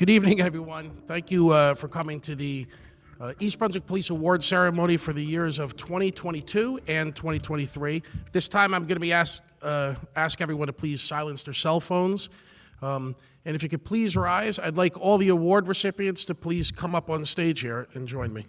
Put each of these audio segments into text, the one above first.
Good evening, everyone. Thank you for coming to the East Brunswick Police Award Ceremony for the years of 2022 and 2023. This time I'm going to be ask everyone to please silence their cell phones. And if you could please rise, I'd like all the award recipients to please come up on stage here and join me.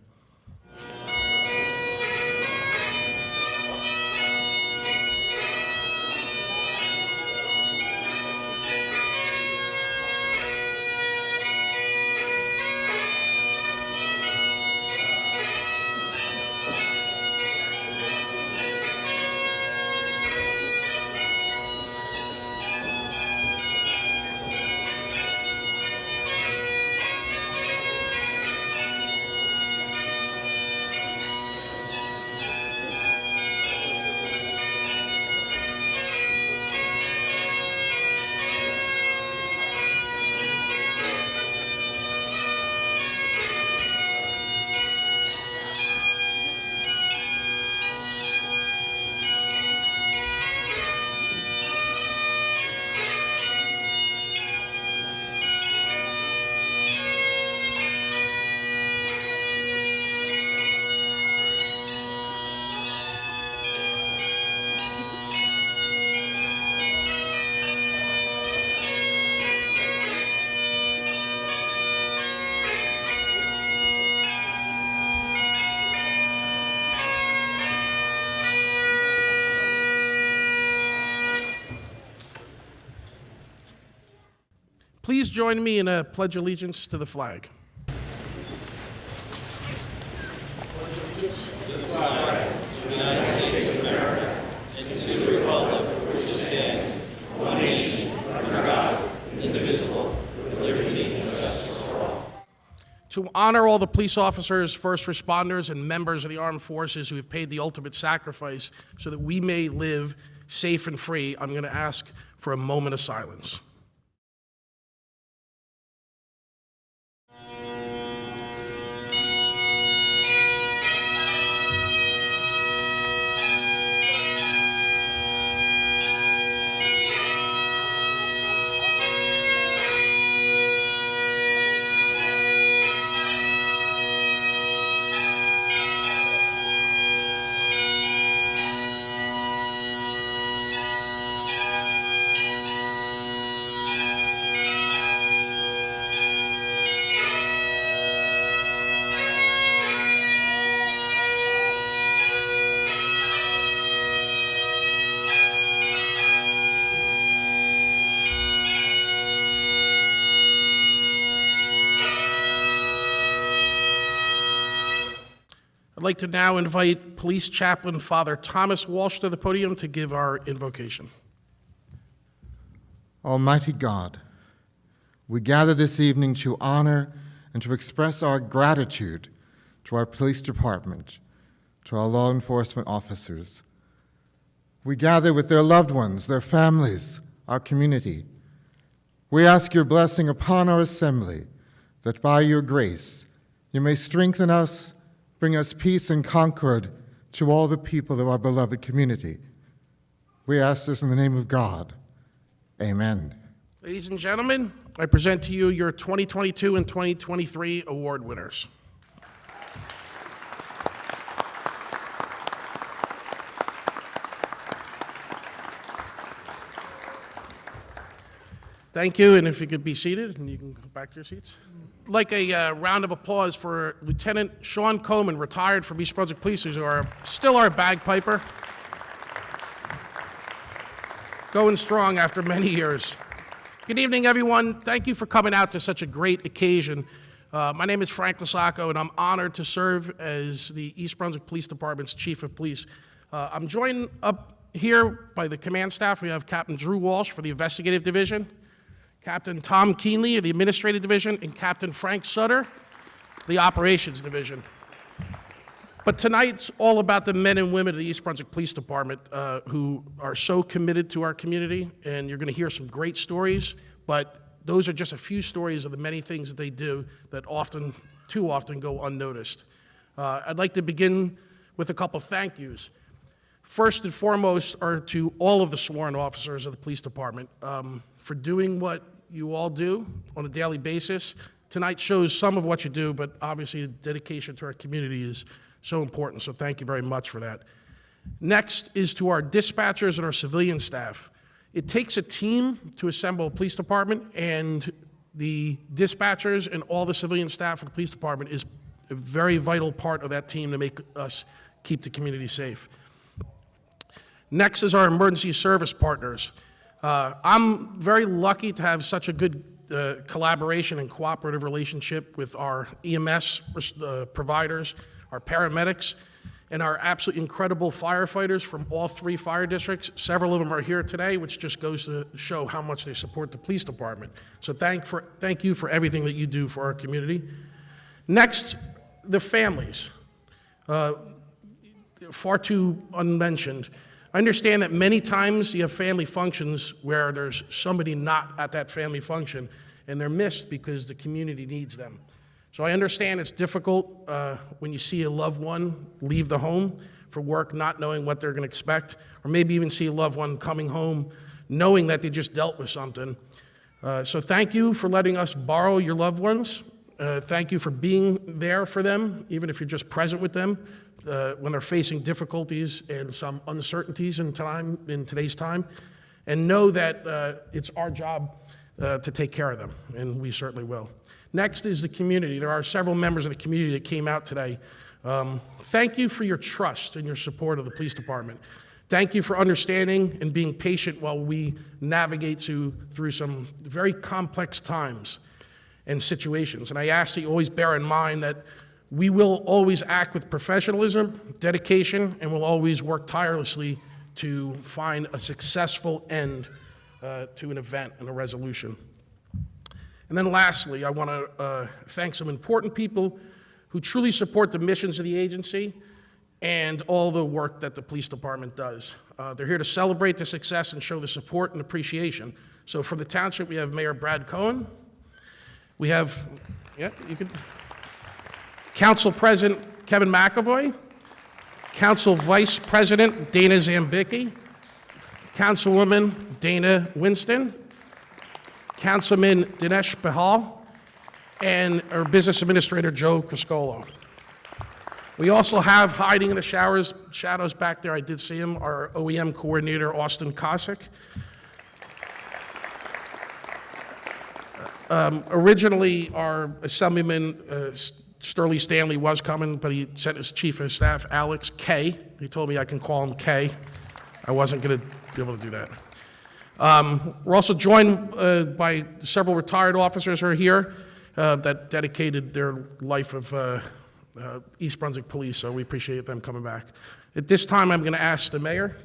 Please join me in a pledge allegiance to the flag. Pledge allegiance to the flag of the United States of America and to the republic for which it stands, one nation, under God, indivisible, with liberty and justice for all. To honor all the police officers, first responders, and members of the armed forces who have paid the ultimate sacrifice so that we may live safe and free, I'm going to ask for a moment of silence. I'd like to now invite Police Chaplain Father Thomas Walsh to the podium to give our invocation. Almighty God, we gather this evening to honor and to express our gratitude to our police department, to our law enforcement officers. We gather with their loved ones, their families, our community. We ask your blessing upon our assembly, that by your grace you may strengthen us, bring us peace and concord to all the people of our beloved community. We ask this in the name of God. Amen. Ladies and gentlemen, I present to you your 2022 and 2023 award winners. Thank you, and if you could be seated, and you can go back to your seats. I'd like a round of applause for Lieutenant Sean Coleman, retired from East Brunswick Police, who are still our bagpiper. Going strong after many years. Good evening, everyone. Thank you for coming out to such a great occasion. My name is Frank Lasacco, and I'm honored to serve as the East Brunswick Police Department's Chief of Police. I'm joined up here by the command staff. We have Captain Drew Walsh for the Investigative Division, Captain Tom Keenley of the Administrative Division, and Captain Frank Sutter, the Operations Division. But tonight's all about the men and women of the East Brunswick Police Department who are so committed to our community, and you're going to hear some great stories, but those are just a few stories of the many things that they do that too often go unnoticed. I'd like to begin with a couple thank yous. First and foremost are to all of the sworn officers of the police department for doing what you all do on a daily basis. Tonight shows some of what you do, but obviously the dedication to our community is so important, so thank you very much for that. Next is to our dispatchers and our civilian staff. It takes a team to assemble a police department, and the dispatchers and all the civilian staff of the police department is a very vital part of that team to make us keep the community safe. Next is our emergency service partners. I'm very lucky to have such a good collaboration and cooperative relationship with our EMS providers, our paramedics, and our absolutely incredible firefighters from all 3 fire districts. Several of them are here today, which just goes to show how much they support the police department. So thank you for everything that you do for our community. Next, the families. Far too unmentioned. I understand that many times you have family functions where there's somebody not at that family function, and they're missed because the community needs them. So I understand it's difficult when you see a loved one leave the home for work, not knowing what they're going to expect, or maybe even see a loved one coming home knowing that they just dealt with something. So thank you for letting us borrow your loved ones. Thank you for being there for them, even if you're just present with them when they're facing difficulties and some uncertainties in today's time. And know that it's our job to take care of them, and we certainly will. Next is the community. There are several members of the community that came out today. Thank you for your trust and your support of the police department. Thank you for understanding and being patient while we navigate through some very complex times and situations. And I ask that you always bear in mind that we will always act with professionalism, dedication, and we'll always work tirelessly to find a successful end to an event and a resolution. And then lastly, I want to thank some important people who truly support the missions of the agency and all the work that the police department does. They're here to celebrate the success and show the support and appreciation. So from the township, we have Mayor Brad Cohen. We have, Council President Kevin McAvoy, Council Vice President Dana Zambicki, Councilwoman Dana Winston, Councilman Dinesh Behal, and our Business Administrator Joe Criscolo. We also have hiding in the shadows back there, I did see him, our OEM coordinator, Austin Kosick. Originally, our Assemblyman Sterling Stanley was coming, but he sent his Chief of Staff, Alex K. He told me I can call him K. I wasn't going to be able to do that. We're also joined by several retired officers who are here that dedicated their life of East Brunswick Police, so we appreciate them coming back. At this time, I'm going to ask the mayor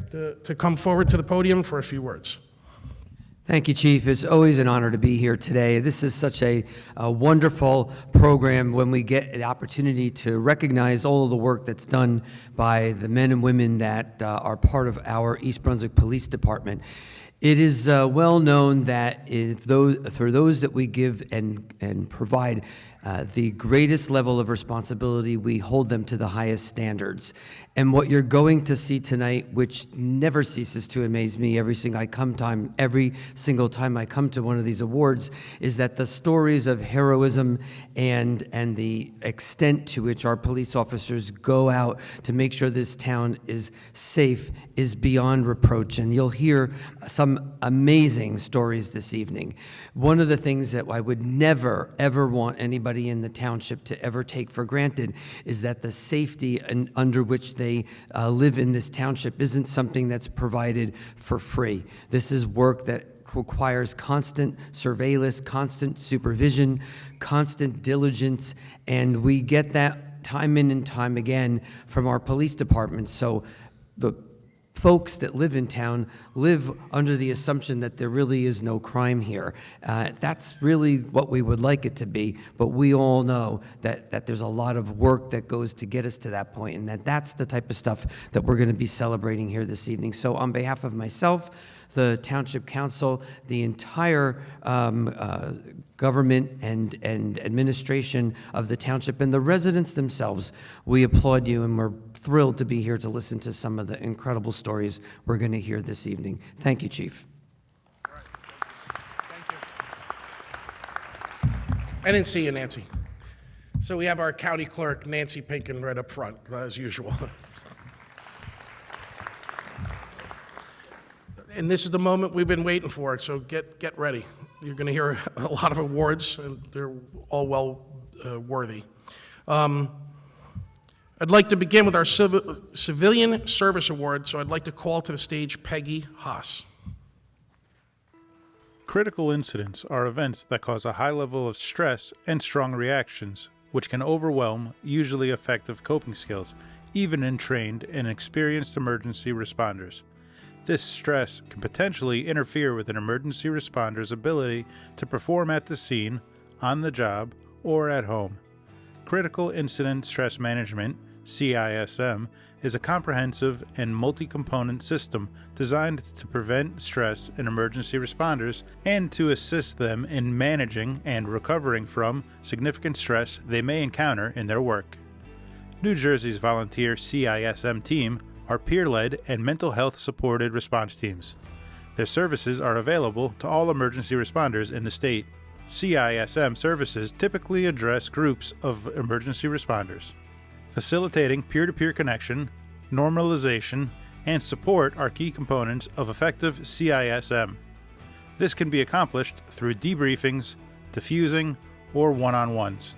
to come forward to the podium for a few words. Thank you, Chief. It's always an honor to be here today. This is such a wonderful program when we get the opportunity to recognize all of the work that's done by the men and women that are part of our East Brunswick Police Department. It is well known that for those that we give and provide the greatest level of responsibility, we hold them to the highest standards. And what you're going to see tonight, which never ceases to amaze me every single time I come to one of these awards, is that the stories of heroism and the extent to which our police officers go out to make sure this town is safe is beyond reproach. And you'll hear some amazing stories this evening. One of the things that I would never, ever want anybody in the township to ever take for granted is that the safety under which they live in this township isn't something that's provided for free. This is work that requires constant surveillance, constant supervision, constant diligence, and we get that time in and time again from our police department. So the folks that live in town live under the assumption that there really is no crime here. That's really what we would like it to be, but we all know that there's a lot of work that goes to get us to that point, and that's the type of stuff that we're going to be celebrating here this evening. So on behalf of myself, the Township Council, the entire government and administration of the township, and the residents themselves, we applaud you, and we're thrilled to be here to listen to some of the incredible stories we're going to hear this evening. Thank you, Chief. Thank you. I didn't see you, Nancy. So we have our county clerk, Nancy Pinkin, right up front, as usual. And this is the moment we've been waiting for, so get ready. You're going to hear a lot of awards, and they're all well worthy. I'd like to begin with our Civilian Service Award, so I'd like to call to the stage Peggy Haas. Critical incidents are events that cause a high level of stress and strong reactions, which can overwhelm usually effective coping skills, even in trained and experienced emergency responders. This stress can potentially interfere with an emergency responder's ability to perform at the scene, on the job, or at home. Critical Incident Stress Management, CISM, is a comprehensive and multi-component system designed to prevent stress in emergency responders and to assist them in managing and recovering from significant stress they may encounter in their work. New Jersey's volunteer CISM team are peer-led and mental health supported response teams. Their services are available to all emergency responders in the state. CISM services typically address groups of emergency responders. Facilitating peer-to-peer connection, normalization, and support are key components of effective CISM. This can be accomplished through debriefings, diffusing, or one-on-ones.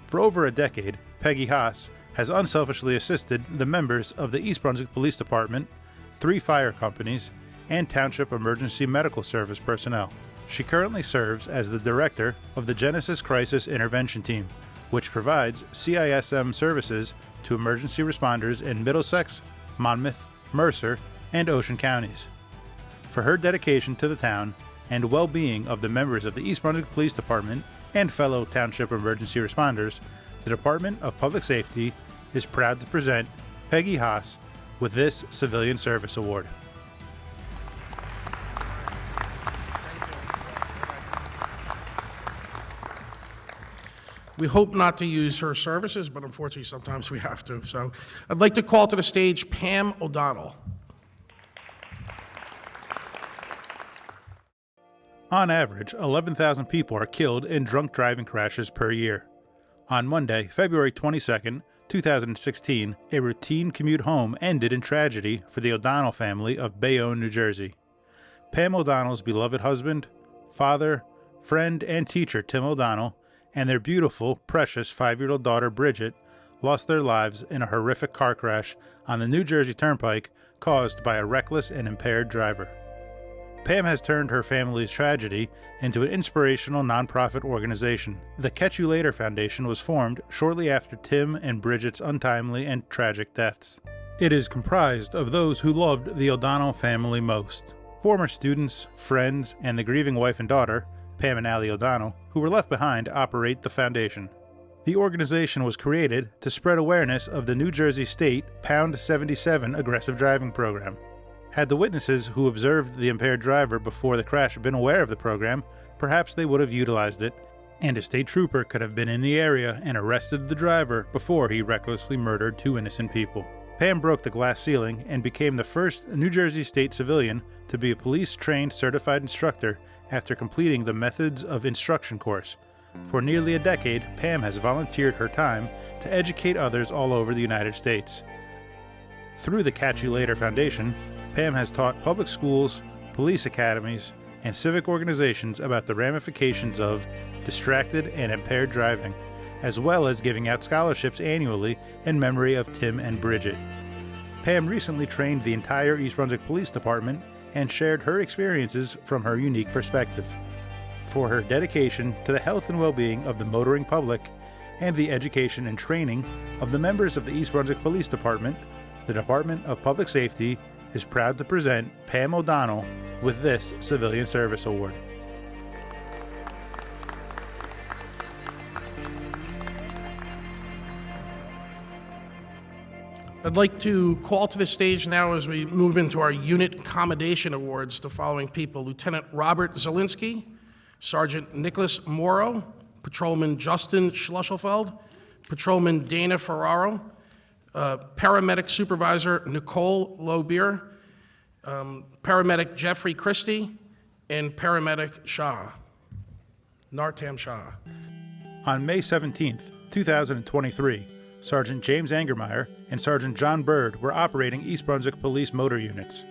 For over a decade, Peggy Haas has unselfishly assisted the members of the East Brunswick Police Department, 3 fire companies, and Township Emergency Medical Service personnel. She currently serves as the director of the Genesis Crisis Intervention Team, which provides CISM services to emergency responders in Middlesex, Monmouth, Mercer, and Ocean counties. For her dedication to the town and well-being of the members of the East Brunswick Police Department and fellow township emergency responders, the Department of Public Safety is proud to present Peggy Haas with this Civilian Service Award. We hope not to use her services, but unfortunately sometimes we have to. So I'd like to call to the stage Pam O'Donnell. On average, 11,000 people are killed in drunk driving crashes per year. On Monday, February 22, 2016, a routine commute home ended in tragedy for the O'Donnell family of Bayonne, New Jersey. Pam O'Donnell's beloved husband, father, friend, and teacher Tim O'Donnell, and their beautiful, precious 5-year-old daughter Bridget lost their lives in a horrific car crash on the New Jersey Turnpike caused by a reckless and impaired driver. Pam has turned her family's tragedy into an inspirational nonprofit organization. The Catch You Later Foundation was formed shortly after Tim and Bridget's untimely and tragic deaths. It is comprised of those who loved the O'Donnell family most. Former students, friends, and the grieving wife and daughter, Pam and Allie O'Donnell, who were left behind, operate the foundation. The organization was created to spread awareness of the New Jersey State Pound 77 aggressive driving program. Had the witnesses who observed the impaired driver before the crash been aware of the program, perhaps they would have utilized it, and a state trooper could have been in the area and arrested the driver before he recklessly murdered 2 innocent people. Pam broke the glass ceiling and became the first New Jersey state civilian to be a police-trained certified instructor after completing the Methods of Instruction course. For nearly a decade, Pam has volunteered her time to educate others all over the United States. Through the Catch You Later Foundation, Pam has taught public schools, police academies, and civic organizations about the ramifications of distracted and impaired driving, as well as giving out scholarships annually in memory of Tim and Bridget. Pam recently trained the entire East Brunswick Police Department and shared her experiences from her unique perspective. For her dedication to the health and well-being of the motoring public and the education and training of the members of the East Brunswick Police Department, the Department of Public Safety is proud to present Pam O'Donnell with this Civilian Service Award. I'd like to call to the stage now as we move into our Unit Commendation Awards the following people: Lieutenant Robert Zielinski, Sergeant Nicholas Morrow, Patrolman Justin Schlusselfeld, Patrolman Dana Ferraro, Paramedic Supervisor Nicole Lobier, Paramedic Jeffrey Christie, and Paramedic Shah. Nartam Shah. On May 17, 2023, Sergeant James Angermeyer and Sergeant John Bird were operating East Brunswick Police motor units.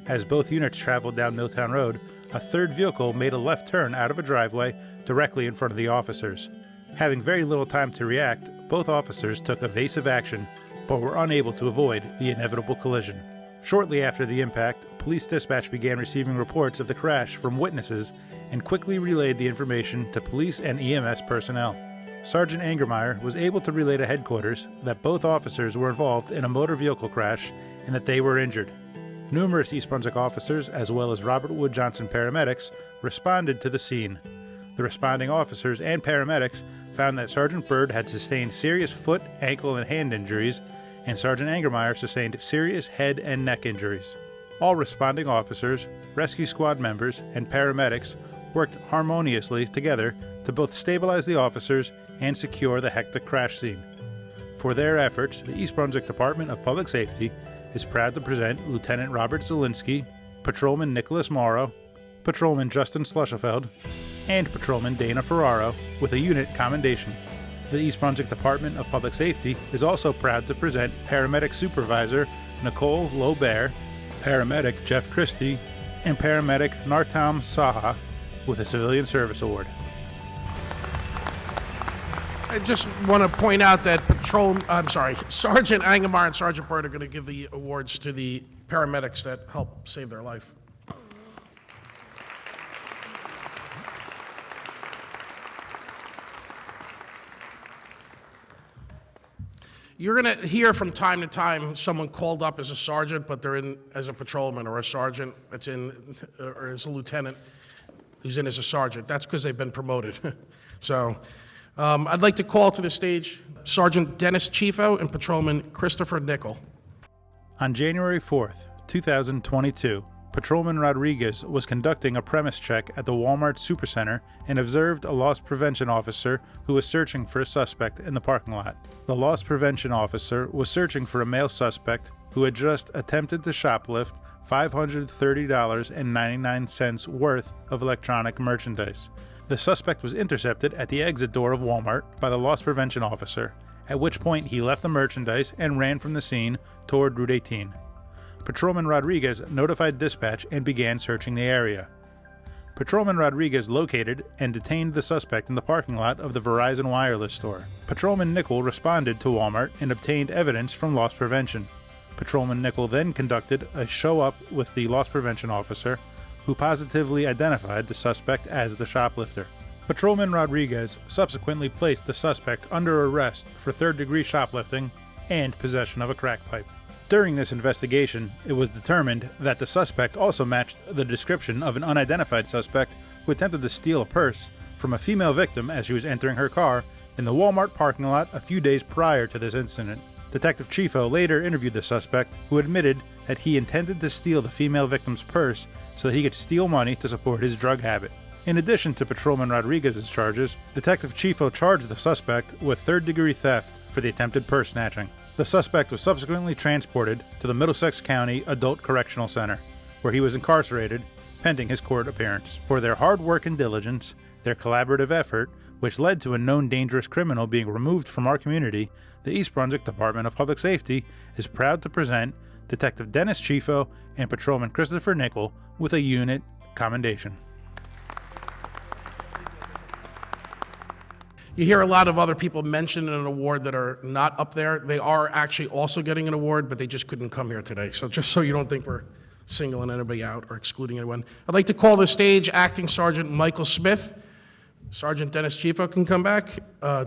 As both units traveled down Milltown Road, a third vehicle made a left turn out of a driveway directly in front of the officers. Having very little time to react, both officers took evasive action, but were unable to avoid the inevitable collision. Shortly after the impact, police dispatch began receiving reports of the crash from witnesses and quickly relayed the information to police and EMS personnel. Sergeant Angermeyer was able to relay to headquarters that both officers were involved in a motor vehicle crash and that they were injured. Numerous East Brunswick officers, as well as Robert Wood Johnson paramedics, responded to the scene. The responding officers and paramedics found that Sergeant Bird had sustained serious foot, ankle, and hand injuries, and Sergeant Angermeyer sustained serious head and neck injuries. All responding officers, rescue squad members, and paramedics worked harmoniously together to both stabilize the officers and secure the hectic crash scene. For their efforts, the East Brunswick Department of Public Safety is proud to present Lieutenant Robert Zielinski, Patrolman Nicholas Morrow, Patrolman Justin Slushefeld, and Patrolman Dana Ferraro with a unit commendation. The East Brunswick Department of Public Safety is also proud to present Paramedic Supervisor Nicole Lobert, Paramedic Jeff Christie, and Paramedic Nartam Saha with a Civilian Service Award. I just want to point out that Sergeant Angermeyer and Sergeant Bird are going to give the awards to the paramedics that helped save their life. You're going to hear from time to time someone called up as a sergeant, but they're in as a patrolman, or a sergeant that's in, or as a lieutenant who's in as a sergeant. That's because they've been promoted. So I'd like to call to the stage Sergeant Dennis Chifo and Patrolman Christopher Nickel. On January 4th, 2022, Patrolman Rodriguez was conducting a premise check at the Walmart Supercenter and observed a loss prevention officer who was searching for a suspect in the parking lot. The loss prevention officer was searching for a male suspect who had just attempted to shoplift $530.99 worth of electronic merchandise. The suspect was intercepted at the exit door of Walmart by the loss prevention officer, at which point he left the merchandise and ran from the scene toward Route 18. Patrolman Rodriguez notified dispatch and began searching the area. Patrolman Rodriguez located and detained the suspect in the parking lot of the Verizon Wireless store. Patrolman Nickel responded to Walmart and obtained evidence from loss prevention. Patrolman Nickel then conducted a show-up with the loss prevention officer, who positively identified the suspect as the shoplifter. Patrolman Rodriguez subsequently placed the suspect under arrest for third-degree shoplifting and possession of a crack pipe. During this investigation, it was determined that the suspect also matched the description of an unidentified suspect who attempted to steal a purse from a female victim as she was entering her car in the Walmart parking lot a few days prior to this incident. Detective Chifo later interviewed the suspect, who admitted that he intended to steal the female victim's purse so that he could steal money to support his drug habit. In addition to Patrolman Rodriguez's charges, Detective Chifo charged the suspect with third-degree theft for the attempted purse snatching. The suspect was subsequently transported to the Middlesex County Adult Correctional Center, where he was incarcerated pending his court appearance. For their hard work and diligence, their collaborative effort, which led to a known dangerous criminal being removed from our community, the East Brunswick Department of Public Safety is proud to present Detective Dennis Chifo and Patrolman Christopher Nickel with a unit commendation. You hear a lot of other people mention an award that are not up there. They are actually also getting an award, but they just couldn't come here today. So just so you don't think we're singling anybody out or excluding anyone, I'd like to call to the stage Acting Sergeant Michael Smith. Sergeant Dennis Chifo can come back.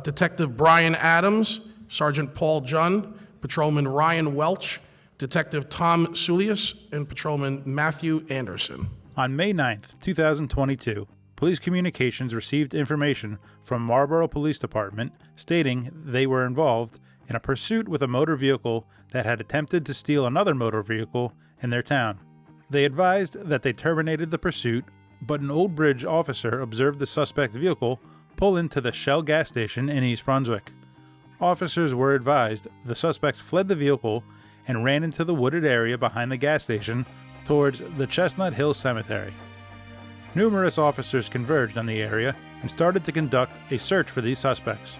Detective Brian Adams, Sergeant Paul Junn, Patrolman Ryan Welch, Detective Tom Sulius, and Patrolman Matthew Anderson. On May 9th, 2022, Police Communications received information from Marlborough Police Department stating they were involved in a pursuit with a motor vehicle that had attempted to steal another motor vehicle in their town. They advised that they terminated the pursuit, but an Old Bridge officer observed the suspect's vehicle pull into the Shell gas station in East Brunswick. Officers were advised the suspects fled the vehicle and ran into the wooded area behind the gas station towards the Chestnut Hill Cemetery. Numerous officers converged on the area and started to conduct a search for these suspects.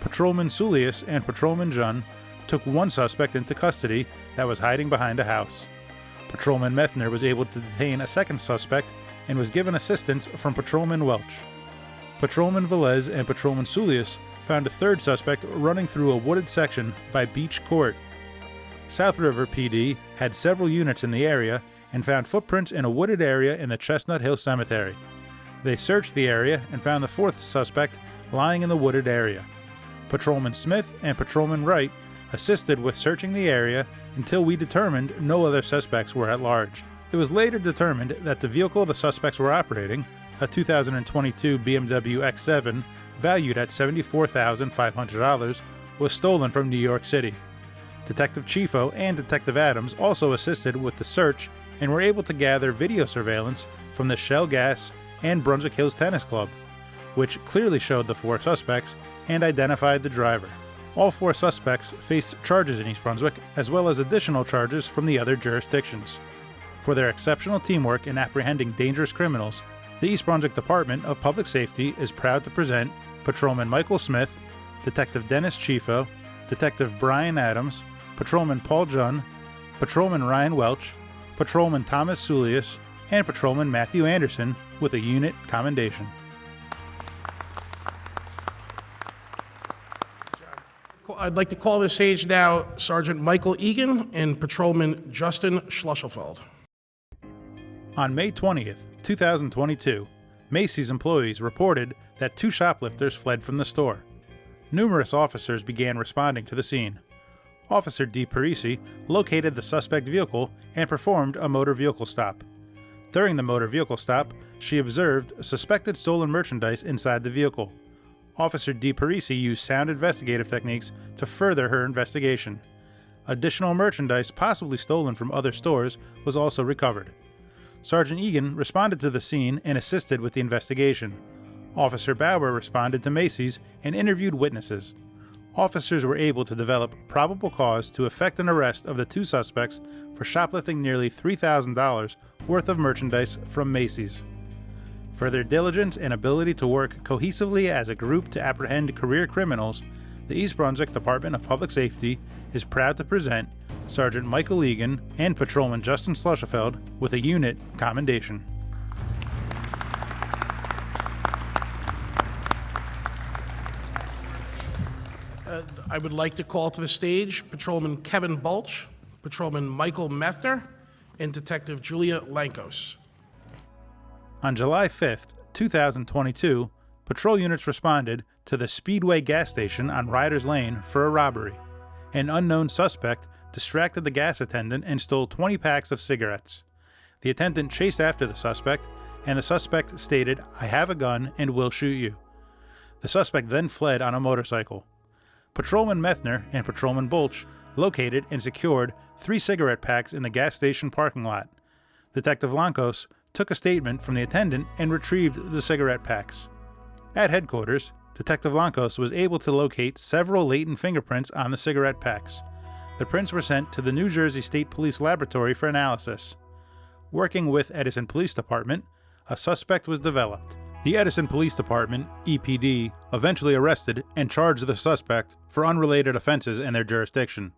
Patrolman Sulius and Patrolman JoAnn took one suspect into custody that was hiding behind a house. Patrolman Methner was able to detain a second suspect and was given assistance from Patrolman Welch. Patrolman Velez and Patrolman Sulius found a third suspect running through a wooded section by Beach Court. South River PD had several units in the area and found footprints in a wooded area in the Chestnut Hill Cemetery. They searched the area and found the fourth suspect lying in the wooded area. Patrolman Smith and Patrolman Wright assisted with searching the area until we determined no other suspects were at large. It was later determined that the vehicle the suspects were operating, a 2022 BMW X7 valued at $74,500, was stolen from New York City. Detective Chifo and Detective Adams also assisted with the search and were able to gather video surveillance from the Shell Gas and Brunswick Hills Tennis Club, which clearly showed the four suspects and identified the driver. All four suspects faced charges in East Brunswick, as well as additional charges from the other jurisdictions. For their exceptional teamwork in apprehending dangerous criminals, the East Brunswick Department of Public Safety is proud to present Patrolman Michael Smith, Detective Dennis Chifo, Detective Brian Adams, Patrolman Paul JoAnn, Patrolman Ryan Welch, Patrolman Thomas Sulius, and Patrolman Matthew Anderson with a unit commendation. I'd like to call to the stage now Sergeant Michael Egan and Patrolman Justin Schlusselfeld. On May 20th, 2022, Macy's employees reported that two shoplifters fled from the store. Numerous officers began responding to the scene. Officer D. Parisi located the suspect vehicle and performed a motor vehicle stop. During the motor vehicle stop, she observed suspected stolen merchandise inside the vehicle. Officer D. Parisi used sound investigative techniques to further her investigation. Additional merchandise possibly stolen from other stores was also recovered. Sergeant Egan responded to the scene and assisted with the investigation. Officer Bauer responded to Macy's and interviewed witnesses. Officers were able to develop probable cause to effect an arrest of the two suspects for shoplifting nearly $3,000 worth of merchandise from Macy's. For their diligence and ability to work cohesively as a group to apprehend career criminals, the East Brunswick Department of Public Safety is proud to present Sergeant Michael Egan and Patrolman Justin Schlusselfeld with a unit commendation. I would like to call to the stage Patrolman Kevin Bulch, Patrolman Michael Methner, and Detective Julia Lankos. On July 5th, 2022, patrol units responded to the Speedway gas station on Riders Lane for a robbery. An unknown suspect distracted the gas attendant and stole 20 packs of cigarettes. The attendant chased after the suspect, and the suspect stated, "I have a gun and will shoot you." The suspect then fled on a motorcycle. Patrolman Methner and Patrolman Bulch located and secured 3 cigarette packs in the gas station parking lot. Detective Lankos took a statement from the attendant and retrieved the cigarette packs. At headquarters, Detective Lankos was able to locate several latent fingerprints on the cigarette packs. The prints were sent to the New Jersey State Police Laboratory for analysis. Working with Edison Police Department, a suspect was developed. The Edison Police Department, EPD, eventually arrested and charged the suspect for unrelated offenses in their jurisdiction.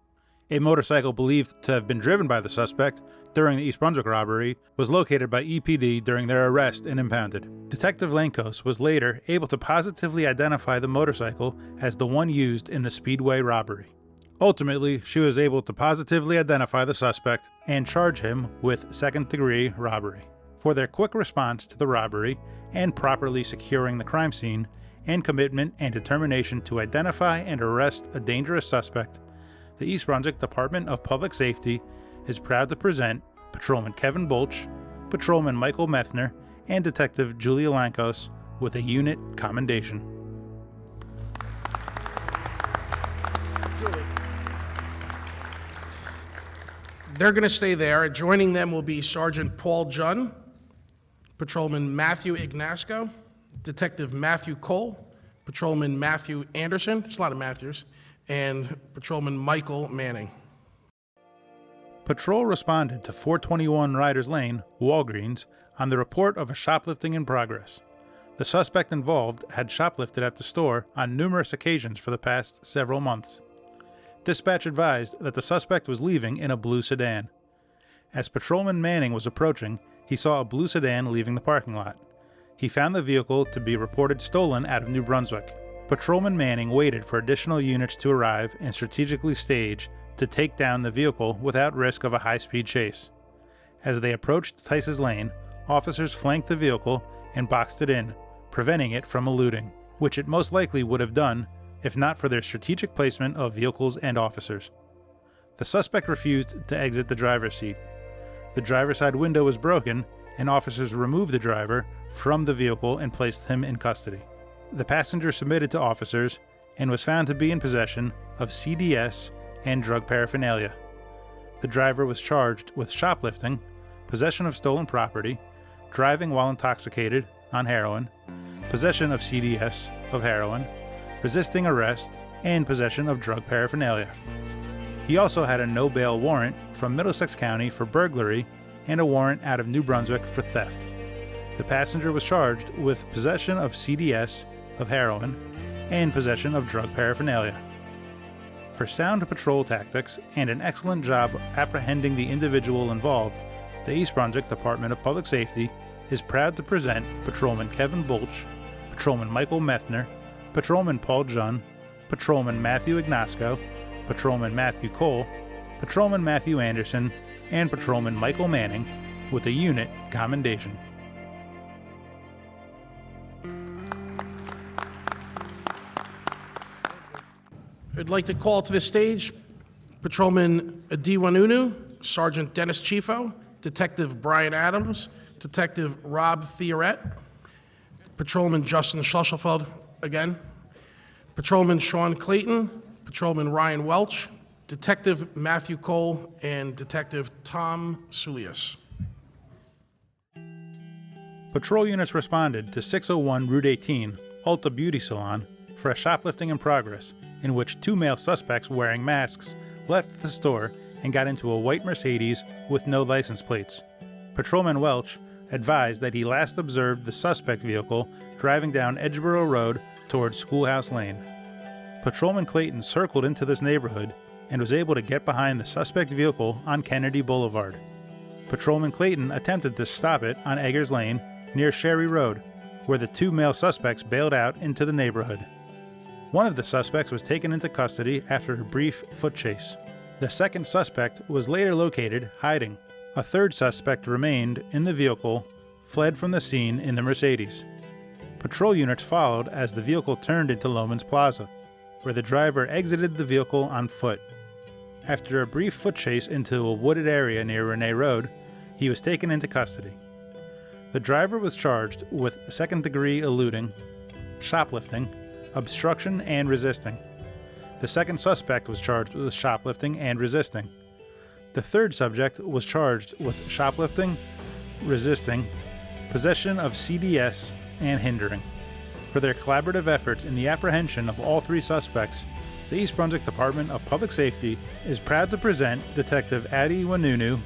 A motorcycle believed to have been driven by the suspect during the East Brunswick robbery was located by EPD during their arrest and impounded. Detective Lankos was later able to positively identify the motorcycle as the one used in the Speedway robbery. Ultimately, she was able to positively identify the suspect and charge him with second-degree robbery. For their quick response to the robbery and properly securing the crime scene, and commitment and determination to identify and arrest a dangerous suspect, the East Brunswick Department of Public Safety is proud to present Patrolman Kevin Bulch, Patrolman Michael Methner, and Detective Julia Lankos with a unit commendation. Julie. They're going to stay there. Joining them will be Sergeant Paul JoAnn, Patrolman Matthew Ignasco, Detective Matthew Cole, Patrolman Matthew Anderson, there's a lot of Matthews, and Patrolman Michael Manning. Patrol responded to 421 Riders Lane, Walgreens, on the report of a shoplifting in progress. The suspect involved had shoplifted at the store on numerous occasions for the past several months. Dispatch advised that the suspect was leaving in a blue sedan. As Patrolman Manning was approaching, he saw a blue sedan leaving the parking lot. He found the vehicle to be reported stolen out of New Brunswick. Patrolman Manning waited for additional units to arrive and strategically stage to take down the vehicle without risk of a high-speed chase. As they approached Tice's Lane, officers flanked the vehicle and boxed it in, preventing it from eluding, which it most likely would have done if not for their strategic placement of vehicles and officers. The suspect refused to exit the driver's seat. The driver's side window was broken, and officers removed the driver from the vehicle and placed him in custody. The passenger submitted to officers and was found to be in possession of CDS and drug paraphernalia. The driver was charged with shoplifting, possession of stolen property, driving while intoxicated on heroin, possession of CDS of heroin, resisting arrest, and possession of drug paraphernalia. He also had a no-bail warrant from Middlesex County for burglary and a warrant out of New Brunswick for theft. The passenger was charged with possession of CDS of heroin and possession of drug paraphernalia. For sound patrol tactics and an excellent job apprehending the individual involved, the East Brunswick Department of Public Safety is proud to present Patrolman Kevin Bolch, Patrolman Michael Methner, Patrolman Paul Junn, Patrolman Matthew Ignasco, Patrolman Matthew Cole, Patrolman Matthew Anderson, and Patrolman Michael Manning with a unit commendation. I'd like to call to the stage Patrolman Adiwanunu, Sergeant Dennis Chifo, Detective Brian Adams, Detective Rob Theoret, Patrolman Justin Schlusselfeld again, Patrolman Sean Clayton, Patrolman Ryan Welch, Detective Matthew Cole, and Detective Tom Sulius. Patrol units responded to 601 Route 18, Ulta Beauty Salon, for a shoplifting in progress in which two male suspects wearing masks left the store and got into a white Mercedes with no license plates. Patrolman Welch advised that he last observed the suspect vehicle driving down Edgeboro Road towards Schoolhouse Lane. Patrolman Clayton circled into this neighborhood and was able to get behind the suspect vehicle on Kennedy Boulevard. Patrolman Clayton attempted to stop it on Eggers Lane near Sherry Road, where the two male suspects bailed out into the neighborhood. One of the suspects was taken into custody after a brief foot chase. The second suspect was later located hiding. A third suspect remained in the vehicle, fled from the scene in the Mercedes. Patrol units followed as the vehicle turned into Loman's Plaza, where the driver exited the vehicle on foot. After a brief foot chase into a wooded area near Renee Road, he was taken into custody. The driver was charged with second-degree eluding, shoplifting, obstruction, and resisting. The second suspect was charged with shoplifting and resisting. The third subject was charged with shoplifting, resisting, possession of CDS, and hindering. For their collaborative efforts in the apprehension of all three suspects, the East Brunswick Department of Public Safety is proud to present Detective Adiwanunu,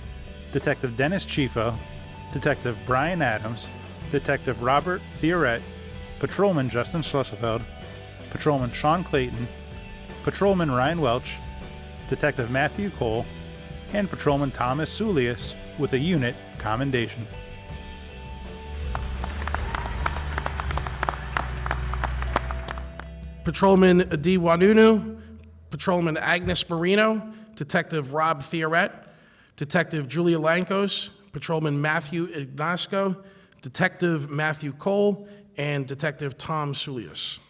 Detective Dennis Chifo, Detective Brian Adams, Detective Robert Theoret, Patrolman Justin Schlusselfeld, Patrolman Sean Clayton, Patrolman Ryan Welch, Detective Matthew Cole, and Patrolman Thomas Sulius with a unit commendation. Patrolman Adiwanunu, Patrolman Agnes Marino, Detective Rob Theoret, Detective Julia Lankos, Patrolman Matthew Ignasco, Detective Matthew Cole, and Detective Tom Sulius.